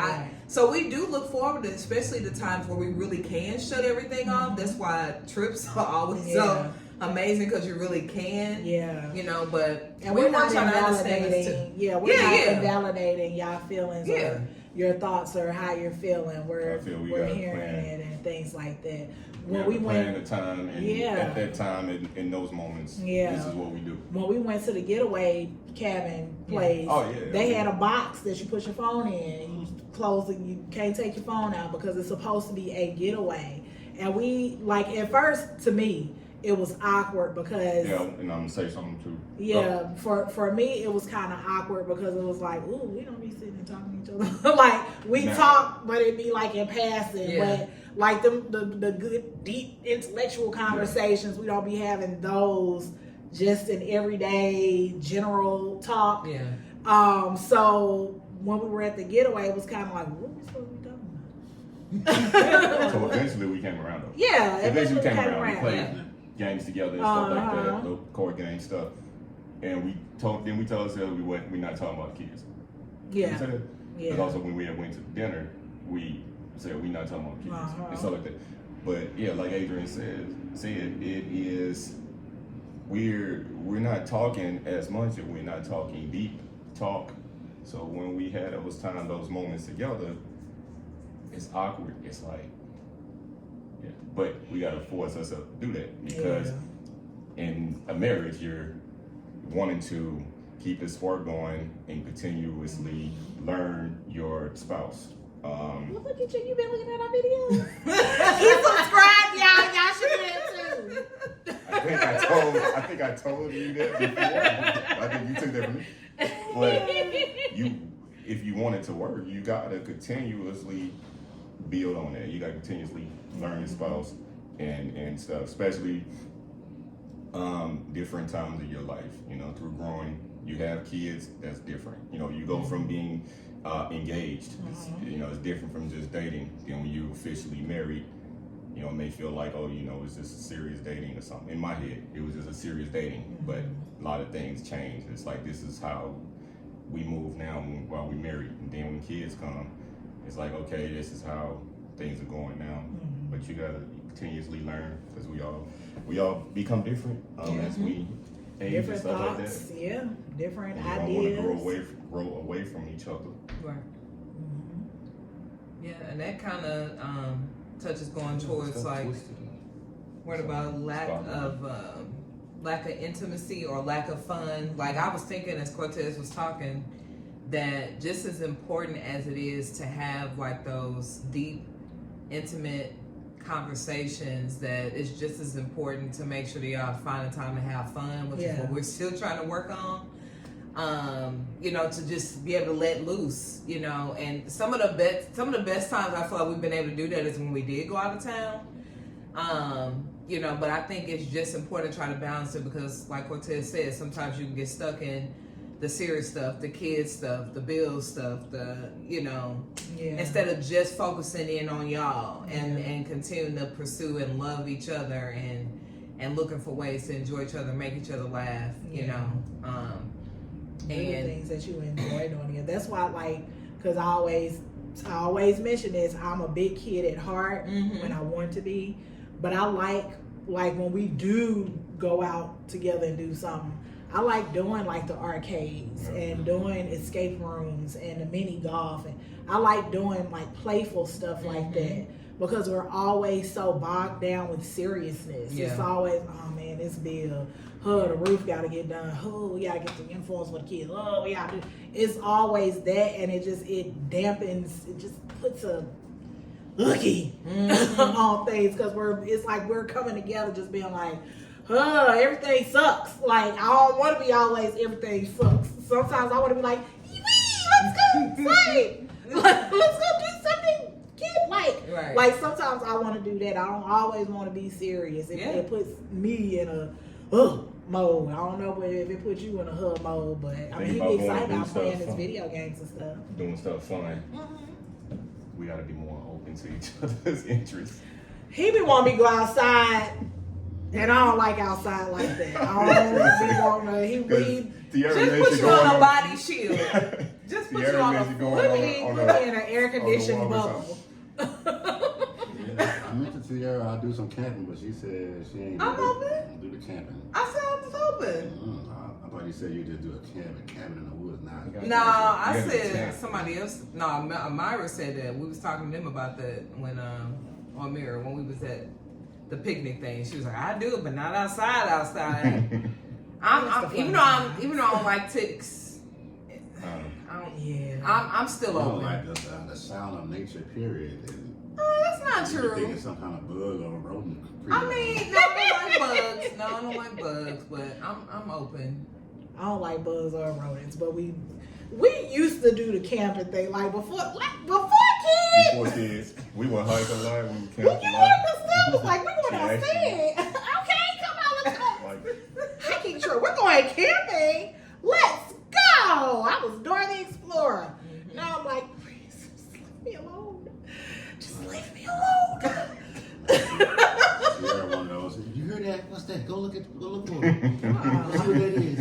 so we do look forward to, especially the times where we really can shut everything off. That's why trips are always so amazing because you really can. Yeah. But and we're not trying to invalidating. Yeah, we're not invalidating y'all feelings or your thoughts or how you're feeling. We're hearing it and things like that. When we went the time and at that time in those moments, this is what we do. When we went to the getaway cabin place, they had a box that you put your phone in and you close it. You can't take your phone out because it's supposed to be a getaway. And we at first to me it was awkward because and I'm gonna say something too. Yeah, for me it was kind of awkward because it was like, ooh, we don't be sitting and talking to each other. Like we talk, but it'd be like in passing. But like the good deep intellectual conversations, we don't be having those just in everyday general talk. Yeah. So when we were at the getaway, it was kind of like, what are we supposed to be talking about? So eventually we came around though. Yeah, eventually we came around. We played games together and stuff like that, the court game stuff. And we told ourselves we're not talking about kids. Yeah. Because also when we went to dinner, we said we're not talking about kids and stuff like that. But like Adrian said it is we're not talking as much and we're not talking deep talk. So when we had those moments together, it's awkward. It's like but we gotta force ourselves to do that because in a marriage you're wanting to keep the spark going and continuously learn your spouse. Well, look at you! You've been looking at our videos. You subscribe, y'all. Y'all should do that too. I think I told you that before. I think you took that from me. But if you want it to work, you gotta continuously build on that. You gotta continuously learn your spouse and stuff, especially different times of your life. Through growing, you have kids. That's different. You go from being engaged. It's different from just dating. Then when you officially married, it may feel like, it's just serious dating or something. In my head, it was just a serious dating, but a lot of things change. It's like, this is how we move now while we married. And then when kids come, it's like, okay, this is how things are going now. But you gotta continuously learn because we all become different as we age different and stuff thoughts, like that. Different and ideas. You don't want to grow away from each other. Right. Yeah, and that kind of touches going towards what about lack of intimacy or lack of fun. Like I was thinking as Cortez was talking, that just as important as it is to have like those deep, intimate conversations, that it's just as important to make sure that y'all find a time to have fun, which is what we're still trying to work on. To just be able to let loose, and some of the best times I feel like we've been able to do that is when we did go out of town. But I think it's just important to try to balance it because like Cortez said, sometimes you can get stuck in the serious stuff, the kids stuff, the bills stuff, instead of just focusing in on y'all and continue to pursue and love each other and looking for ways to enjoy each other, make each other laugh, you know. The And things that you enjoy doing it. That's why, like, because I always mention this. I'm a big kid at heart when I want to be, but I like when we do go out together and do something. I like doing like the arcades and doing escape rooms and the mini golf, and I like doing like playful stuff like that because we're always so bogged down with seriousness. Yeah. It's always, oh man, this bill. Oh, the roof got to get done. Oh, we got to get the influence for the kids. Oh, we got to. It's always that, and it dampens. It just puts a looky on things because it's like we're coming together, just being like, oh, everything sucks. Like I don't want to be always everything sucks. Sometimes I want to be like, let's go play. Let's go do something kid-like. Right. Like sometimes I want to do that. I don't always want to be serious. It puts me in a mode. I don't know if it puts you in a mode, but I mean, he be excited about playing his video games and stuff. Doing stuff fun. We gotta be more open to each other's interests. He be wanting me to go outside, and I don't like outside like that. I don't know. just put you on a body shield. Just put you on a put me in an air conditioned bubble. I mentioned to Tiara I'll do some camping, but she said she ain't open. Do the camping. I said I was open. I thought you said you just do a camping in the woods. No, I said somebody else. No, Myra said that. We was talking to them about that when on Mirror when we was at the picnic thing. She was like, I do it, but not outside. Even though I don't like ticks. I'm still open. I don't like the sound of nature, period. And that's not true. You think it's some kind of bug or rodent. I mean, no, I don't like bugs. No, I don't like bugs, but I'm open. I don't like bugs or rodents, but we used to do the camping thing like before kids. Before kids, we would hike a lot. We would camp We a lot. the stuff like we going outside. Okay, come on, let's go. Hiking trip. We're going camping. Let's go. I was Dora the Explorer. Now I'm like, please, just leave me alone. Just leave me alone. Sierra one of those. You heard that? What's that? Go look for it. See what that is.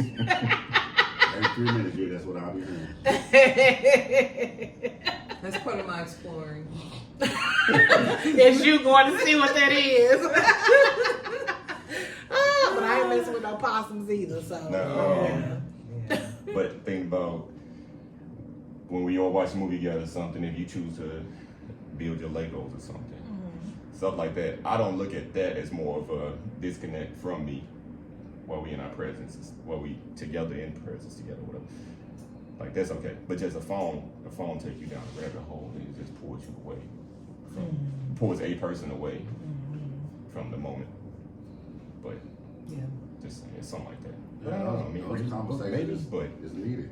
Every 3 minutes, yeah, that's what I'll be hearing. That's part of my exploring. Is you going to see what that is? But I ain't messing with no possums either. So. No. But think about when we all watch a movie together, something. If you choose to build your Legos or something. Stuff like that. I don't look at that as more of a disconnect from me while we in our presence, while we together in presence together, whatever. Like that's okay. But just the phone takes you down a rabbit hole and it just pulls you away pulls a person away from the moment. But just something like that. But I don't know. Those conversations but is needed.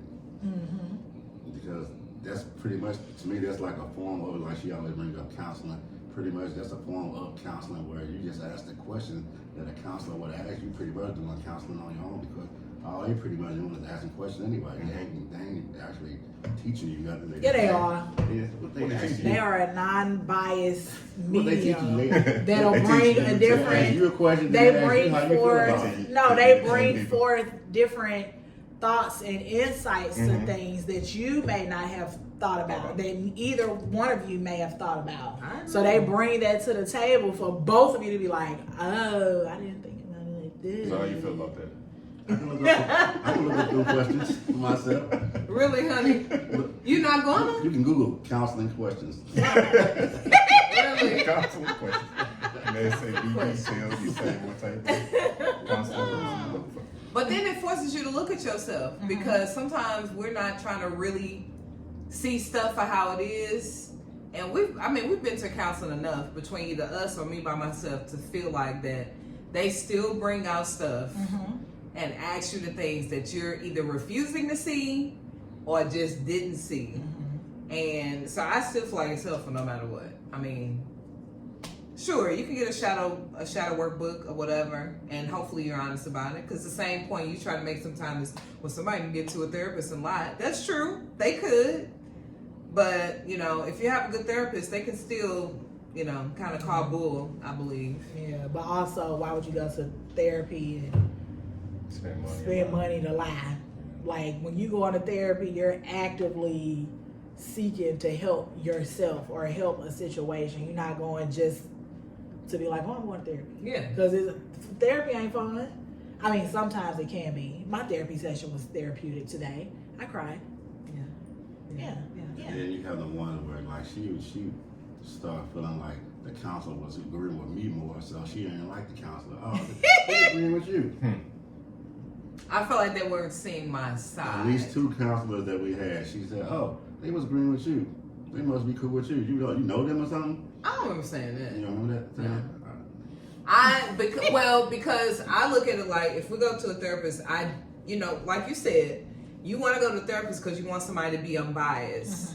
Because that's pretty much, to me, that's like a form of, like she always brings up counseling. Pretty much that's a form of counseling where you just ask the question that a counselor would ask you, pretty much doing counseling on your own, because all you pretty much doing is asking questions anyway. They ain't actually teaching you nothing. Yeah, they are. They are a non-biased Well, they teach medium you that'll they bring teach a you different. you a question. They then bring ask you how you feel about forth. it. No, they bring forth different thoughts and insights to things that you may not have thought about, that either one of you may have thought about. So they bring that to the table for both of you to be like, oh, I didn't think about it like this. So how you feel about that? I can look up those questions for myself. Really, honey? You not gonna? You can Google counseling questions. Really? Counseling questions. And they say be detailed, you say what type of counseling question you look for. But then it forces you to look at yourself because sometimes we're not trying to really see stuff for how it is. And we've been to counseling enough between either us or me by myself to feel like that they still bring out stuff and ask you the things that you're either refusing to see or just didn't see. And so I still feel like it's helpful no matter what. I mean, sure, you can get a shadow workbook or whatever, and hopefully you're honest about it. Because the same point you try to make sometimes is, well, somebody can get to a therapist and lie. That's true. They could. But, if you have a good therapist, they can still, kind of call bull, I believe. Yeah, but also, why would you go to therapy and spend money to lie? Like, when you go on to therapy, you're actively seeking to help yourself or help a situation. You're not going just to be like, oh, I'm going to therapy. Yeah. Because therapy ain't fun. I mean, sometimes it can be. My therapy session was therapeutic today. I cried. Yeah. And then you have the one where like she started feeling like the counselor was agreeing with me more, so she didn't like the counselor. Oh, they agreeing with you. I felt like they weren't seeing my side. At least 2 counselors that we had, she said, oh, they was agreeing with you. They must be cool with you. You know them or something? I don't remember saying that. You don't remember that? No. Because I look at it like, if we go to a therapist, like you said, you want to go to a therapist because you want somebody to be unbiased.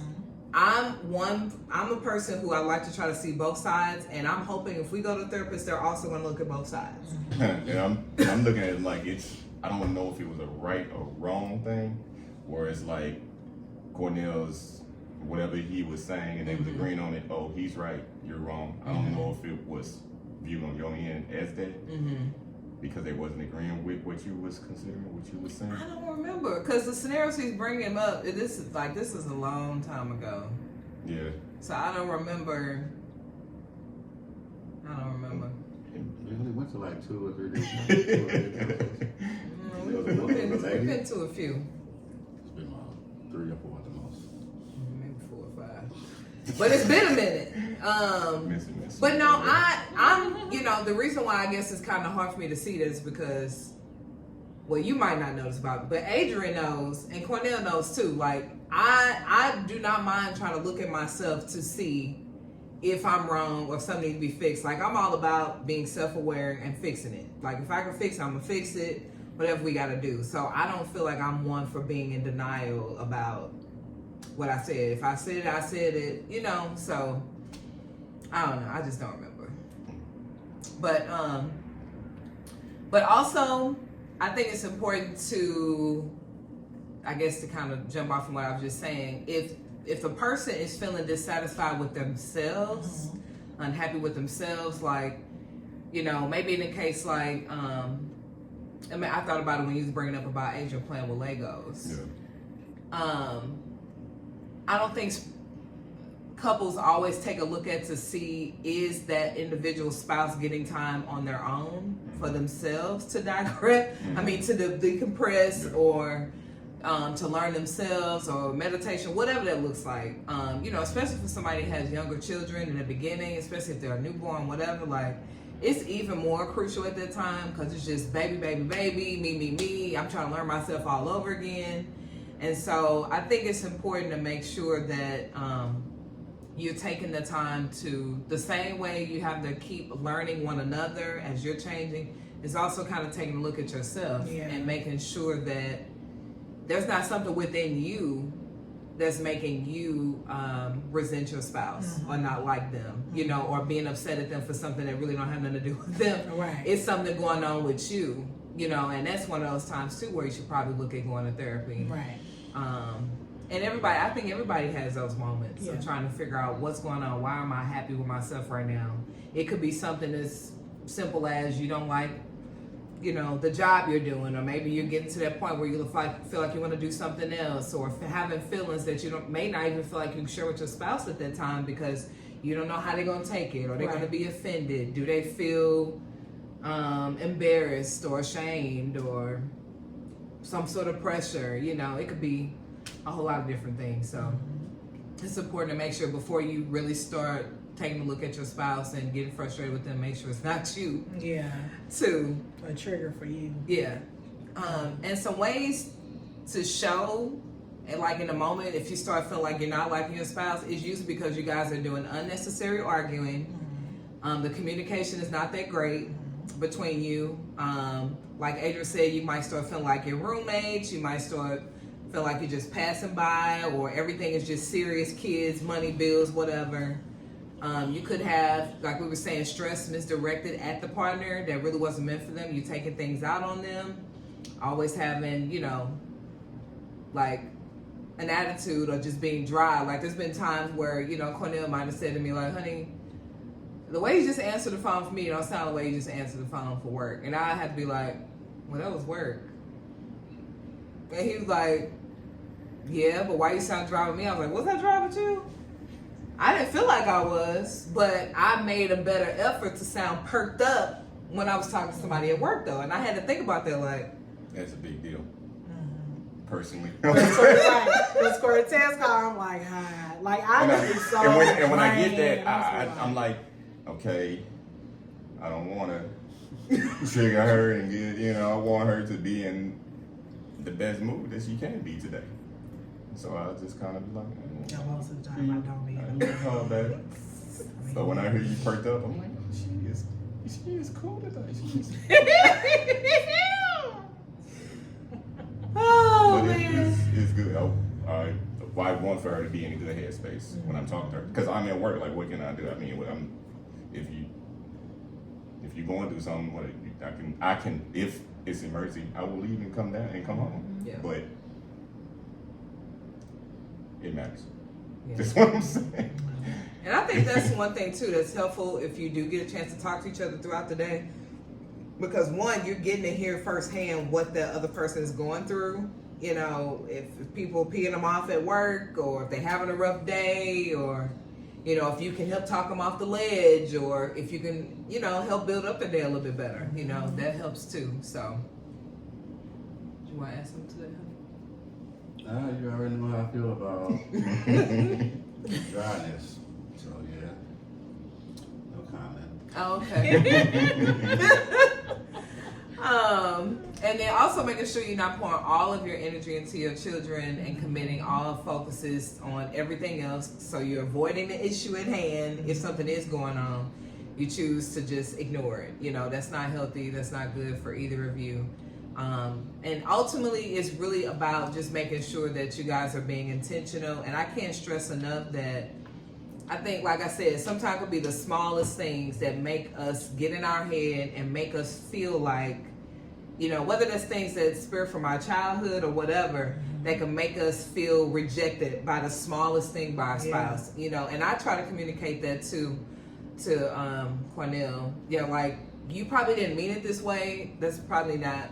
Mm-hmm. I'm a person who I like to try to see both sides, and I'm hoping if we go to a therapist, they're also going to look at both sides. And I'm looking at it like I don't know if it was a right or wrong thing, where it's like Cornell's whatever he was saying and they was agreeing on it. Oh, he's right, you're wrong. I don't know if it was viewed on your end as that because they wasn't agreeing with what you was considering, what you was saying. I don't remember because the scenarios he's bringing up. This is a long time ago. Yeah. So I don't remember. We only went to like 2 or 3 days. We've been to a few. It's been about 3 or 4 at the most. Maybe 4 or 5. But it's been a minute. But no, I'm the reason why I guess it's kind of hard for me to see this because, well, you might not notice about it, but Adrian knows and Cornell knows too. Like I do not mind trying to look at myself to see if I'm wrong or if something needs to be fixed. Like I'm all about being self-aware and fixing it. Like if I can fix it, I'm gonna fix it. Whatever we gotta do. So I don't feel like I'm one for being in denial about what I said. If I said it, I said it, so I don't know. I just don't remember. But also I think it's important to, I guess, to kind of jump off from what I was just saying. If a person is feeling dissatisfied with themselves, unhappy with themselves, like, maybe in a case like, I thought about it when you was bringing up about Adrian playing with Legos. Yeah. I don't think couples always take a look at to see is that individual spouse getting time on their own for themselves to digress. I mean, to decompress or to learn themselves or meditation, whatever that looks like. Especially for somebody who has younger children in the beginning, especially if they're a newborn, whatever, like, it's even more crucial at that time because it's just baby, me. I'm trying to learn myself all over again. And so I think it's important to make sure that you're taking the time to, the same way you have to keep learning one another as you're changing, is also kind of taking a look at yourself and making sure that there's not something within you that's making you resent your spouse or not like them, or being upset at them for something that really don't have nothing to do with them. Right. It's something going on with you, and that's one of those times too where you should probably look at going to therapy. Right. And I think everybody has those moments of trying to figure out what's going on. Why am I happy with myself right now? It could be something as simple as you don't like, the job you're doing, or maybe you're getting to that point where you feel like you want to do something else, or having feelings that you may not even feel like you can share with your spouse at that time because you don't know how they're going to take it, or they're going to be offended. Do they feel embarrassed or ashamed or some sort of pressure? It could be a whole lot of different things. So it's important to make sure before you really start taking a look at your spouse and getting frustrated with them, make sure it's not you. Yeah. Too. A trigger for you. Yeah. And some ways to show, and like in the moment, if you start feeling like you're not liking your spouse, it's usually because you guys are doing unnecessary arguing. The communication is not that great between you. Like Adrian said, you might start feeling like you're roommates. You might start feeling like you're just passing by, or everything is just serious, kids, money, bills, whatever. You could have, like we were saying, stress misdirected at the partner that really wasn't meant for them. You taking things out on them, always having, like an attitude or just being dry. Like there's been times where, Cornell might have said to me like, honey, the way he just answered the phone for me, don't sound the way he just answered the phone for work. And I had to be like, well, that was work. And he was like, yeah, but why you sound driving me? I was like, was I driving you? I didn't feel like I was, but I made a better effort to sound perked up when I was talking to somebody at work, though. And I had to think about that, like. That's a big deal. Personally. Because for a test call, I'm like, hi. Like, I would be so and when I get drained, that, I'm like, okay, I don't want to trigger her and get, you know, I want her to be in the best mood that she can be today. So I just kind of be like, yeah, most of the time I don't be in the call back. So when I hear you perked up, I'm like, oh, she is cool today. Oh, but man. it's good. I want for her to be in a good headspace when I'm talking to her, because I'm at work. Like, what can I do? I mean, if you going through something, I can if it's emergency, I will leave and come down and come home. Yeah. But it matters. Yeah. That's what I'm saying. And I think that's one thing too that's helpful if you do get a chance to talk to each other throughout the day. Because one, you're getting to hear firsthand what the other person is going through. You know, if people peeing them off at work, or if they're having a rough day, or, you know, if you can help talk them off the ledge, or if you can, you know, help build up their day a little bit better. You know, that helps too. So, do you want to add something to that? You already know how I feel about dryness. So yeah, no comment. Oh, okay. And then also making sure you're not pouring all of your energy into your children and committing all focuses on everything else. So you're avoiding the issue at hand. If something is going on, you choose to just ignore it. You know, that's not healthy. That's not good for either of you. And ultimately, it's really about just making sure that you guys are being intentional. And I can't stress enough that I think, like I said, sometimes it'll be the smallest things that make us get in our head and make us feel like, you know, whether that's things that spirit from our childhood or whatever, that can make us feel rejected by the smallest thing by our spouse, you know. And I try to communicate that to Cornell. Yeah, like, you probably didn't mean it this way. That's probably not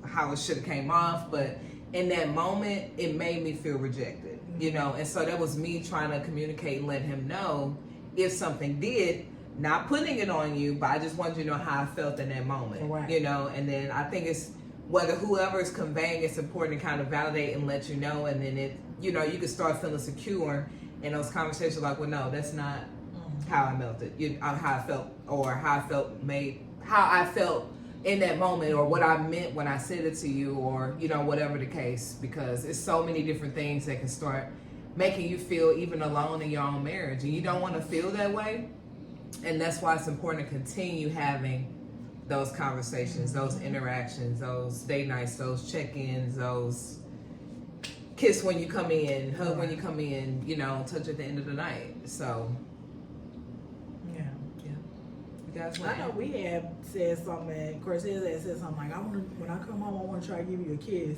how it should have came off, but in that moment, it made me feel rejected, you know. And so that was me trying to communicate and let him know if something did, not putting it on you, but I just wanted you to know how I felt in that moment, right. You know. And then I think it's whether whoever is conveying, it's important to kind of validate and let you know, and then it, you know, you can start feeling secure in those conversations. Like, well, no, that's not how I felt it. How I felt, or how I felt in that moment, or what I meant when I said it to you, or, you know, whatever the case, because it's so many different things that can start making you feel even alone in your own marriage, and you don't want to feel that way. And that's why it's important to continue having those conversations, those interactions, those date nights, those check-ins, those kiss when you come in, hug when you come in, you know, touch at the end of the night. So Yeah. You guys I know we had said something, of course, Cortez had said something like, when I come home, I want to try to give you a kiss.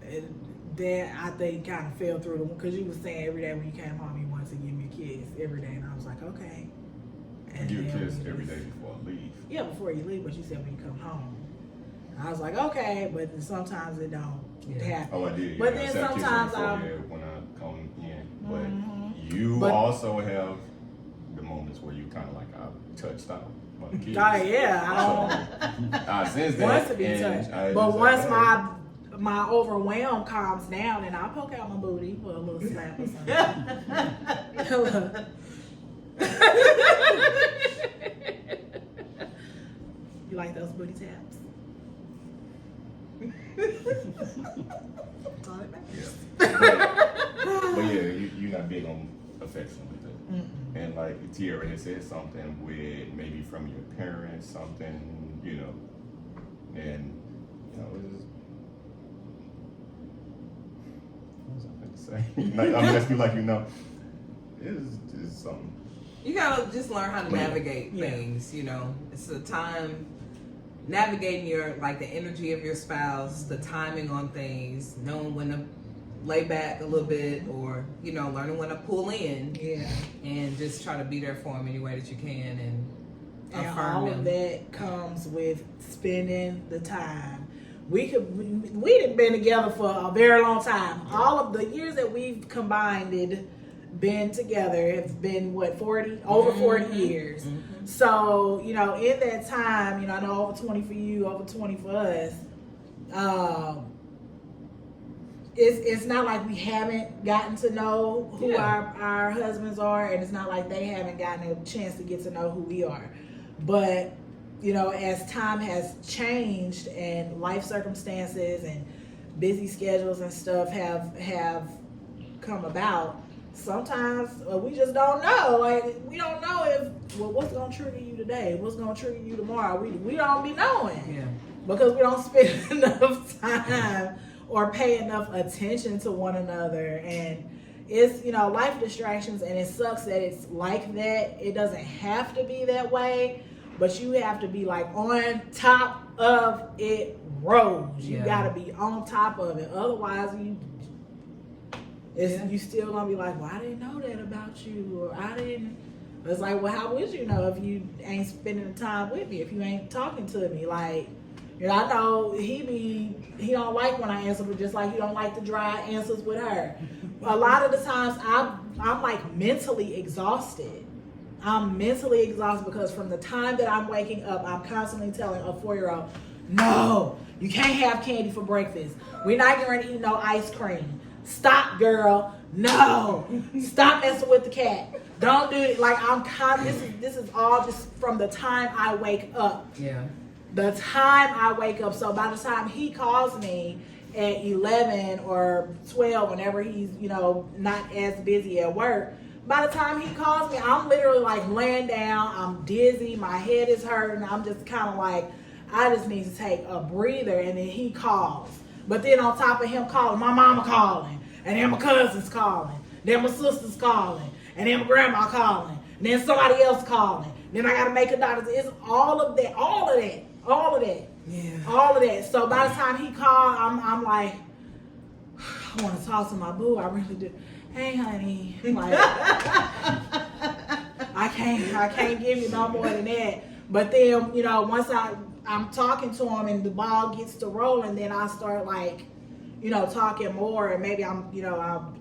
And that, I think, kind of fell through, because you was saying every day when you came home, you wanted to give me a kiss every day. And I was like, okay. And Give a then kiss every day before I leave. Yeah, before you leave, but you said when you come home. I was like, okay, but then sometimes it don't happen. Oh, I did. But yeah, then I sat sometimes kissing before, when I come in. But you But- also have the moments where you kind of like, I touched out by the kids. Oh, yeah, I sense that. wants to be and touched. I But just once like, my overwhelm calms down, and I'll poke out my booty for a little slap or something. You like those booty taps? but yeah, you're not big on affection with it. And like Tierra had said something with maybe from your parents, something, you know, and you know, it's just, what was I going to say? Like, I mean, let's be like, you know, it's something. You gotta just learn how to Yeah. navigate things, you know. It's a time navigating the energy of your spouse, the timing on things, knowing when to lay back a little bit, or learning when to pull in, Yeah. and just try to be there for them any way that you can, and affirm all them. of that comes with spending the time. We've been together for a very long time. All of the years that we've combined been together has been what, 40 over 40 years. So in that time, I know over 20 for you, over 20 for us. It's not like we haven't gotten to know who our husbands are, and it's not like they haven't gotten a chance to get to know who we are. But as time has changed and life circumstances and busy schedules and stuff have come about, sometimes we just don't know. Like, we don't know what's gonna trigger you today, what's gonna trigger you tomorrow. We don't be knowing, because we don't spend enough time or pay enough attention to one another. And it's life distractions, and it sucks that it's like that. It doesn't have to be that way, but you have to be like on top of it. You gotta be on top of it, otherwise you still gonna be like, well, I didn't know that about you, or I didn't. It's like, well, how would you know if you ain't spending the time with me, if you ain't talking to me? Like, I know he don't like when I answer, but just like he don't like the dry answers with her. A lot of the times I'm like mentally exhausted. I'm mentally exhausted because from the time that I'm waking up, I'm constantly telling a 4-year-old, no, you can't have candy for breakfast. We're not going to eat no ice cream. Stop, girl. No. Stop messing with the cat. Don't do it. Like, this is all just from the time I wake up. Yeah. The time I wake up. So by the time he calls me at 11 or 12, whenever he's, not as busy at work, by the time he calls me, I'm literally like laying down. I'm dizzy. My head is hurting. I'm just kind of like, I just need to take a breather. And then he calls. But then on top of him calling, my mama calling. And then my cousin's calling. Then my sister's calling. And then my grandma calling. And then somebody else calling. Then I got to make a doctor. It's all of that. Yeah. All of that. So by the time he called, I'm like, I want to talk to my boo. I really do. Hey, honey. Like, I can't give you no more than that. But then, once I'm talking to him and the ball gets to rolling, then I start like, talking more, and maybe I'll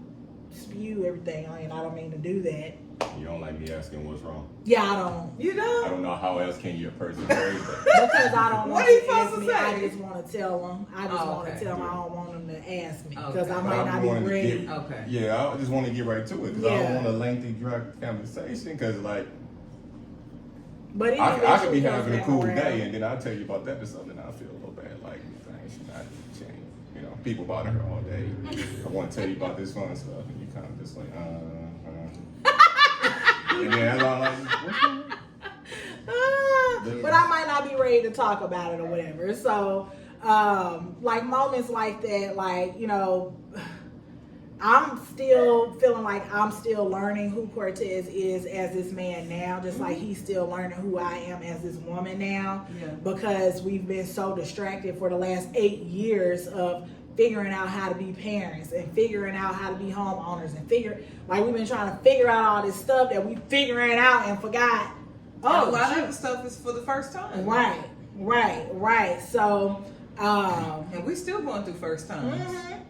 spew everything. I don't mean to do that. You don't like me asking what's wrong? Yeah, I don't. You know? I don't know how else can you a person phrase that. Because I don't What want are you to ask supposed me. to say? I just want to tell them. I just want to tell them. I don't want them to ask me because I might not be ready. Okay. Yeah, I just want to get right to it because I Yeah. don't want a lengthy, dry conversation because, like, But I could be having a cool day and then I'll tell you about that or something. I feel a little bad, like things should not change. People bother her all day. I want to tell you about this fun stuff, and you kind of just like, and then I'm like, what's going on? But I might not be ready to talk about it or whatever. So, like moments like that, like, I'm still feeling like I'm still learning who Cortez is as this man now, just like he's still learning who I am as this woman now. Yeah. Because we've been so distracted for the last 8 years of figuring out how to be parents and figuring out how to be homeowners and we've been trying to figure out all this stuff that we figuring out and forgot. Oh, a lot of the stuff is for the first time. Right. So, and we still going through first times. Mm-hmm.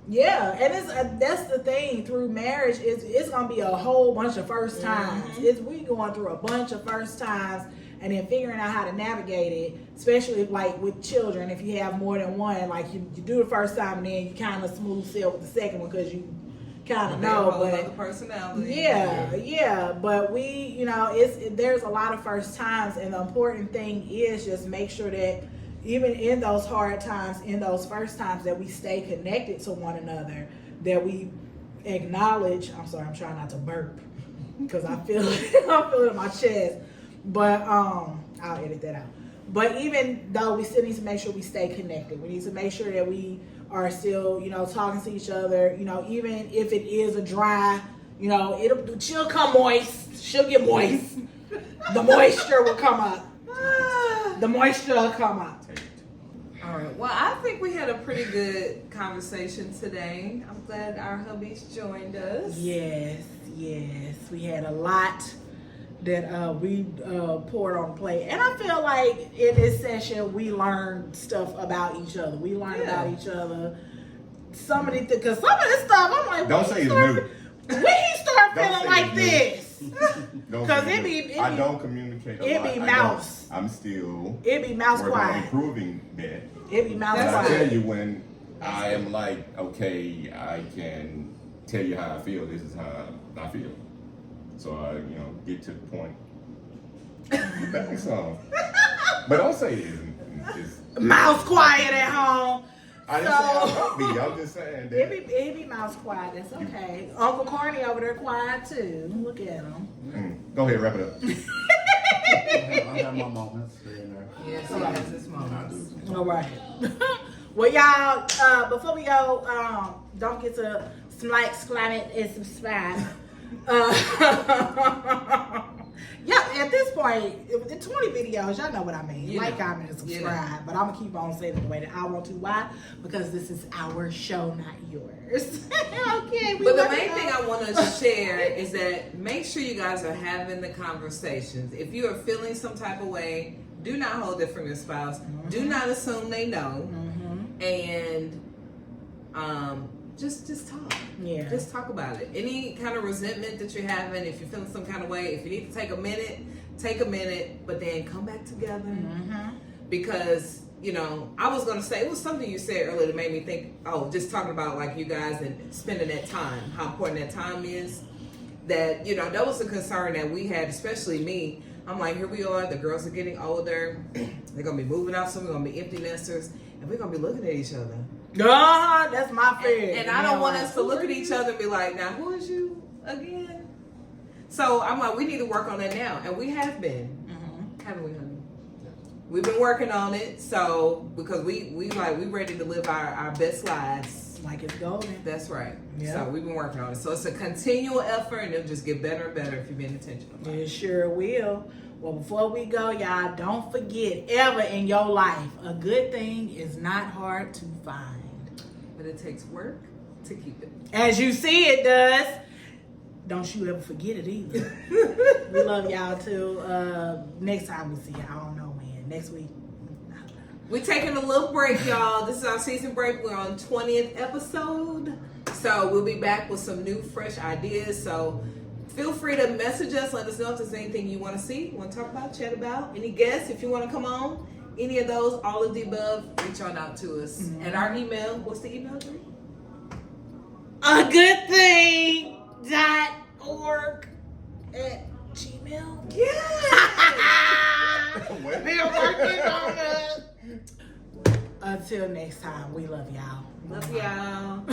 Yeah, and that's the thing through marriage. It's gonna be a whole bunch of first times. We going through a bunch of first times, and then figuring out how to navigate it, especially like with children. If you have more than one, like you do the first time, and then you kind of smooth sail with the second one because you kind of know. But personality. Yeah. But we, there's a lot of first times, and the important thing is just make sure that even in those hard times, in those first times, that we stay connected to one another, that we acknowledge. I'm sorry, I'm trying not to burp because I feel it in my chest. But I'll edit that out. But even though we still need to make sure we stay connected, we need to make sure that we are still, talking to each other. Even if it is a dry, she'll come moist. She'll get moist. The moisture will come up. The moisture will come up. All right. Well, I think we had a pretty good conversation today. I'm glad our hubbies joined us. Yes. We had a lot that we poured on the plate. And I feel like in this session, we learned stuff about each other. We learned about each other. Some of the, because some of this stuff, I'm like, Don't say it's new. when he start Don't feeling say like it's new. this. Because I don't communicate a it lot. be mouse. I'm still It be mouse working on quiet. improving that. It be mouse But I quiet. tell you when I am like, okay, I can tell you how I feel. This is how I feel. So I, get to the point. Back some. But don't say it's Mouse quiet at home. I didn't say I won't be. I'm just saying that. It be mouse quiet. That's okay. Uncle Corny over there quiet too. Look at him. Go ahead, wrap it up. I have my moments here and there. Yes, he has his I moments. do. All right. Well, y'all, before we go, don't forget to like, comment, and subscribe. Yeah, at this point, the 20 videos, y'all know what I mean. You like, know. comment, and subscribe. But I'm going to keep on saying it the way that I want to. Why? Because this is our show, not yours. Okay. But the main thing I want to share is that make sure you guys are having the conversations. If you are feeling some type of way, do not hold it from your spouse. Mm-hmm. Do not assume they know. And just talk. Yeah. Just talk about it. Any kind of resentment that you're having, if you're feeling some kind of way, if you need to take a minute, but then come back together. Because, I was going to say, it was something you said earlier that made me think, just talking about like you guys and spending that time, how important that time is. That, that was a concern that we had, especially me. I'm like, here we are, the girls are getting older. They're going to be moving out, so we're going to be empty nesters, and we're going to be looking at each other. That's my fear. And I don't want us to look at each other and be like, now who is you again? So I'm like, we need to work on that now. And we have been. Haven't we, honey? We've been working on it. So because we ready to live our best lives. Like it's golden. That's right. Yeah. So we've been working on it. So it's a continual effort, and it'll just get better and better if you've been intentional. It sure will. Well, before we go, y'all, don't forget, ever in your life, a good thing is not hard to find. But it takes work to keep it. As you see it does. Don't you ever forget it either. We love y'all too. Next time we see you, I don't know when. Next week. We're taking a little break, y'all. This is our season break. We're on 20th episode. So we'll be back with some new, fresh ideas. So feel free to message us. Let us know if there's anything you want to see, want to talk about, chat about. Any guests, if you want to come on. Any of those, all of the above, reach on out to us. And our email, what's the email, Dre? agoodthing.org@gmail. Yeah. We're working on it. Until next time, we love y'all. Love y'all.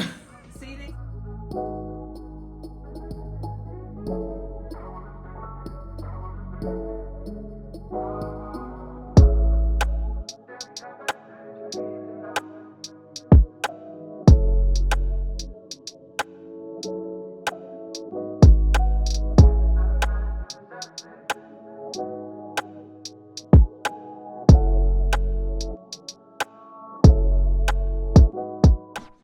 See you next